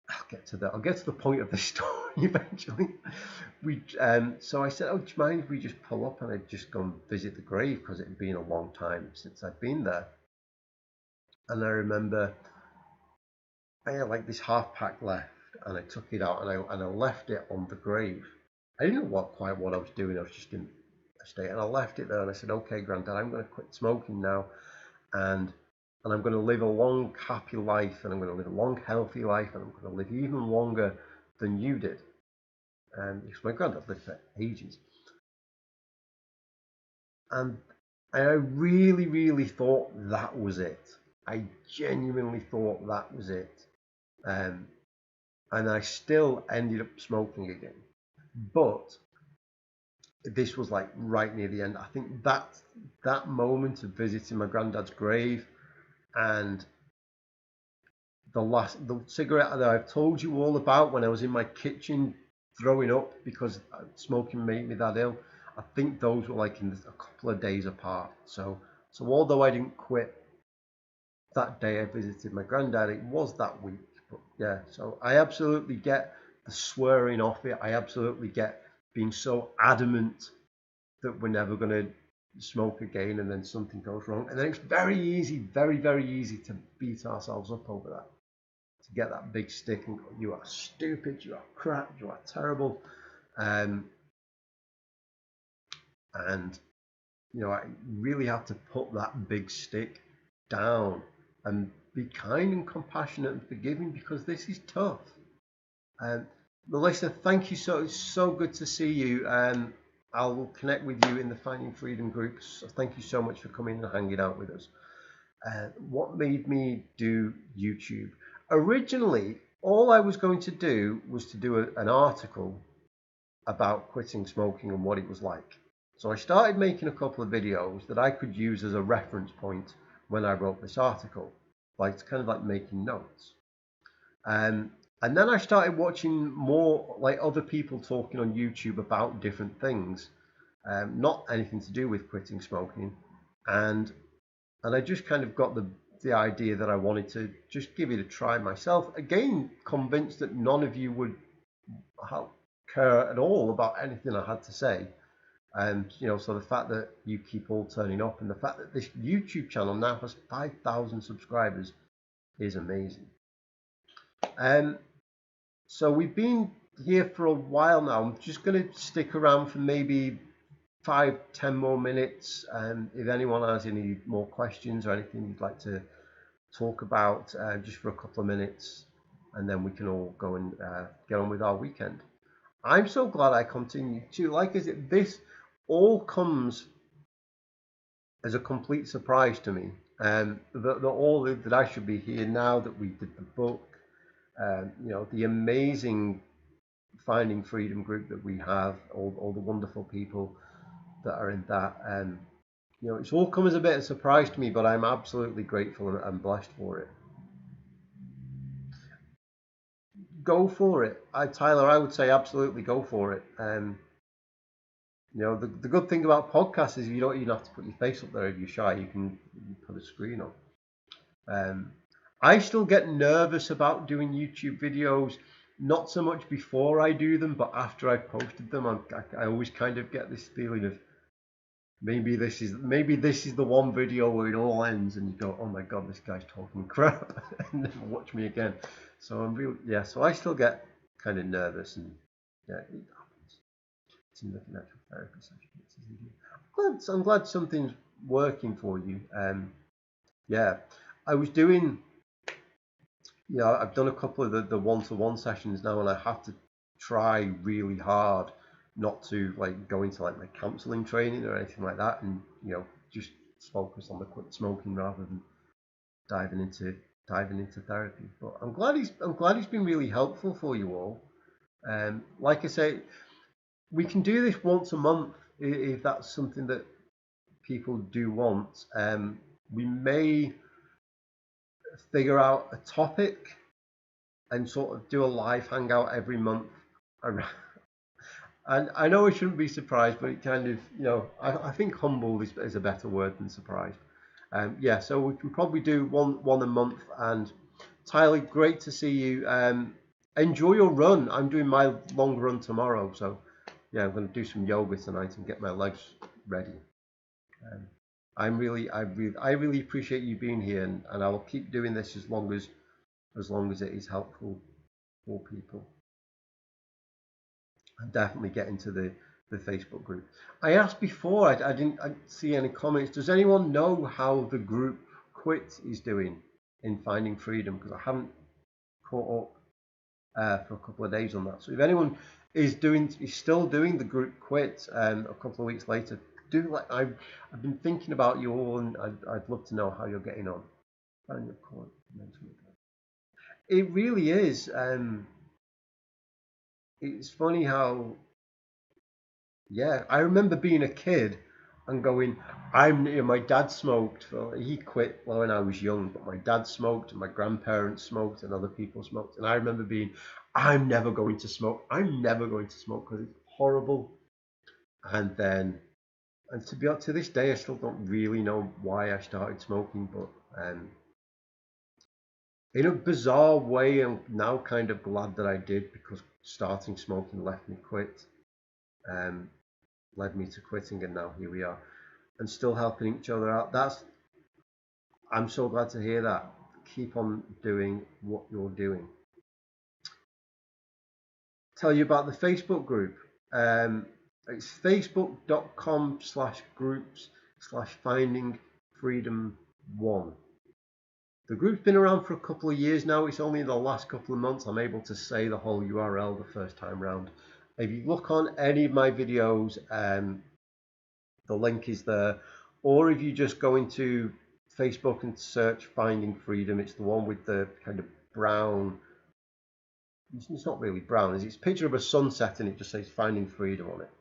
I'll get to the point of the story eventually. So I said, "Oh, do you mind if we just pull up?" And I'd just go and visit the grave because it had been a long time since I'd been there. And I remember I had like this half pack left, and I took it out and I left it on the grave. I didn't know quite what I was doing. I was just in a state, and I left it there. And I said, "Okay, Granddad, I'm going to quit smoking now, and I'm going to live a long, happy life, and I'm going to live a long, healthy life, and I'm going to live even longer than you did." Because my granddad lived for ages, and I really, really thought that was it. I genuinely thought that was it. And I still ended up smoking again. But this was like right near the end. I think that moment of visiting my granddad's grave and the cigarette that I've told you all about when I was in my kitchen throwing up because smoking made me that ill, I think those were like in a couple of days apart. So although I didn't quit that day I visited my granddad, it was that week. But yeah, so I absolutely get the swearing off it. I absolutely get being so adamant that we're never going to smoke again, and then something goes wrong, and then it's very easy, very, very easy to beat ourselves up over that, to get that big stick and go, "You are stupid, you are crap, you are terrible." And you know, I really have to put that big stick down and be kind and compassionate and forgiving, because this is tough. Melissa, thank you. It's so good to see you. I will connect with you in the Finding Freedom group. So thank you so much for coming and hanging out with us. What made me do YouTube? Originally, all I was going to do was to do an article about quitting smoking and what it was like. So I started making a couple of videos that I could use as a reference point when I wrote this article, like kind of like making notes. And then I started watching more like other people talking on YouTube about different things, not anything to do with quitting smoking. And I just kind of got the idea that I wanted to just give it a try myself. Again, convinced that none of you would care at all about anything I had to say. And you know, so the fact that you keep all turning up, and the fact that this YouTube channel now has 5,000 subscribers is amazing. So we've been here for a while now. I'm just going to stick around for maybe 5-10 more minutes, and if anyone has any more questions or anything you'd like to talk about, just for a couple of minutes, and then we can all go and get on with our weekend. I'm so glad I continued to. Like I said, this all comes as a complete surprise to me. That I should be here now, that we did the book, you know, the amazing Finding Freedom group that we have, all the wonderful people that are in that. You know, it's all come as a bit of a surprise to me, but I'm absolutely grateful and blessed for it. Go for it. Tyler, I would say absolutely go for it. You know, the good thing about podcasts is you don't even have to put your face up there if you're shy. You can put a screen on. I still get nervous about doing YouTube videos, not so much before I do them, but after I've posted them. I always kind of get this feeling of maybe this is the one video where it all ends and you go, "Oh my God, this guy's talking crap," and never watch me again. So I'm real, yeah. So I still get kind of nervous, and yeah, it happens. It's in the natural therapy session. I'm glad something's working for you. Yeah, I was doing. Yeah, I've done a couple of the one-to-one sessions now, and I have to try really hard not to like go into like my counselling training or anything like that, and you know, just focus on the quit smoking rather than diving into therapy. But I'm glad he's been really helpful for you all. Like I say, we can do this once a month if that's something that people do want. We may figure out a topic and sort of do a live hangout every month. And I know I shouldn't be surprised, but it kind of, I think humble is a better word than surprised. Yeah, so we can probably do one a month. And Tyler, great to see you. Enjoy your run. I'm doing my long run tomorrow, so yeah, I'm going to do some yoga tonight and get my legs ready. Um, I really appreciate you being here, and I'll keep doing this as long as it is helpful for people. And definitely get into the Facebook group. I asked before, I didn't see any comments. Does anyone know how the group Quit is doing in Finding Freedom? Because I haven't caught up for a couple of days on that. So if anyone is still doing the group Quit a couple of weeks later, do let. I've been thinking about you all, and I'd love to know how you're getting on. It really is. It's funny how, yeah, I remember being a kid and going, my dad smoked. He quit when I was young, but my dad smoked, and my grandparents smoked, and other people smoked. And I remember being, I'm never going to smoke. I'm never going to smoke because it's horrible. And then, and to this day, I still don't really know why I started smoking, but in a bizarre way, I'm now kind of glad that I did, because starting smoking led me to quitting, and now here we are, and still helping each other out. I'm so glad to hear that. Keep on doing what you're doing. Tell you about the Facebook group. It's facebook.com/groups/findingfreedom1. The group's been around for a couple of years now. It's only in the last couple of months I'm able to say the whole URL the first time round. If you look on any of my videos, the link is there. Or if you just go into Facebook and search Finding Freedom, it's the one with the kind of brown, it's not really brown, it's a picture of a sunset and it just says Finding Freedom on it.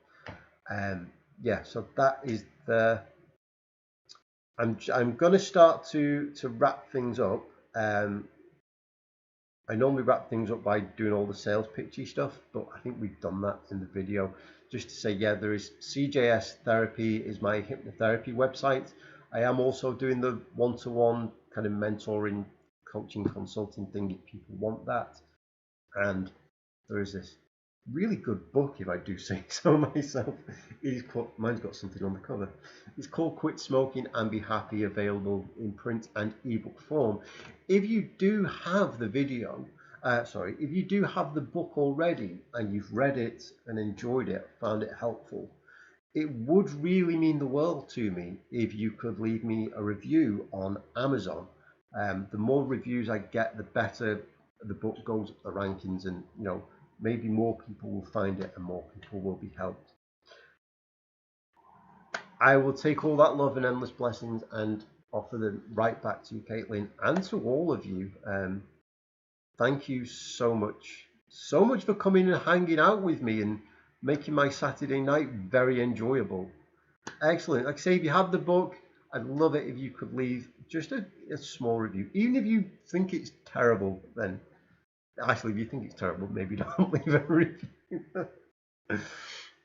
Yeah, so that is there. I'm going to start to wrap things up. I normally wrap things up by doing all the sales pitchy stuff, but I think we've done that in the video. Just to say, yeah, there is CJS Therapy is my hypnotherapy website. I am also doing the one-to-one kind of mentoring, coaching, consulting thing if people want that. And there is this really good book, if I do say so myself. Mine's got something on the cover. It's called Quit Smoking and Be Happy, available in print and ebook form. If you do have the if you do have the book already and you've read it and enjoyed it, found it helpful, it would really mean the world to me if you could leave me a review on Amazon. The more reviews I get, the better the book goes up the rankings, and maybe more people will find it and more people will be helped. I will take all that love and endless blessings and offer them right back to you, Caitlin, and to all of you. Thank you so much for coming and hanging out with me and making my Saturday night very enjoyable. Excellent. Like I say, if you have the book, I'd love it if you could leave just a small review. Even if you think it's terrible, then actually, if you think it's terrible, maybe don't leave a review.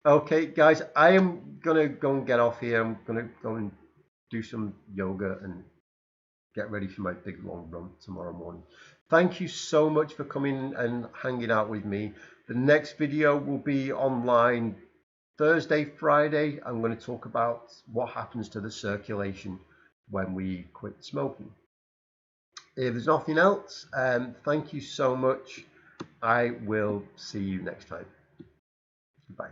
Okay, guys, I am gonna go and get off here. I'm gonna go and do some yoga and get ready for my big long run tomorrow morning. Thank you so much for coming and hanging out with me. The next video will be online Thursday, Friday. I'm going to talk about what happens to the circulation when we quit smoking. If there's nothing else, thank you so much. I will see you next time. Goodbye.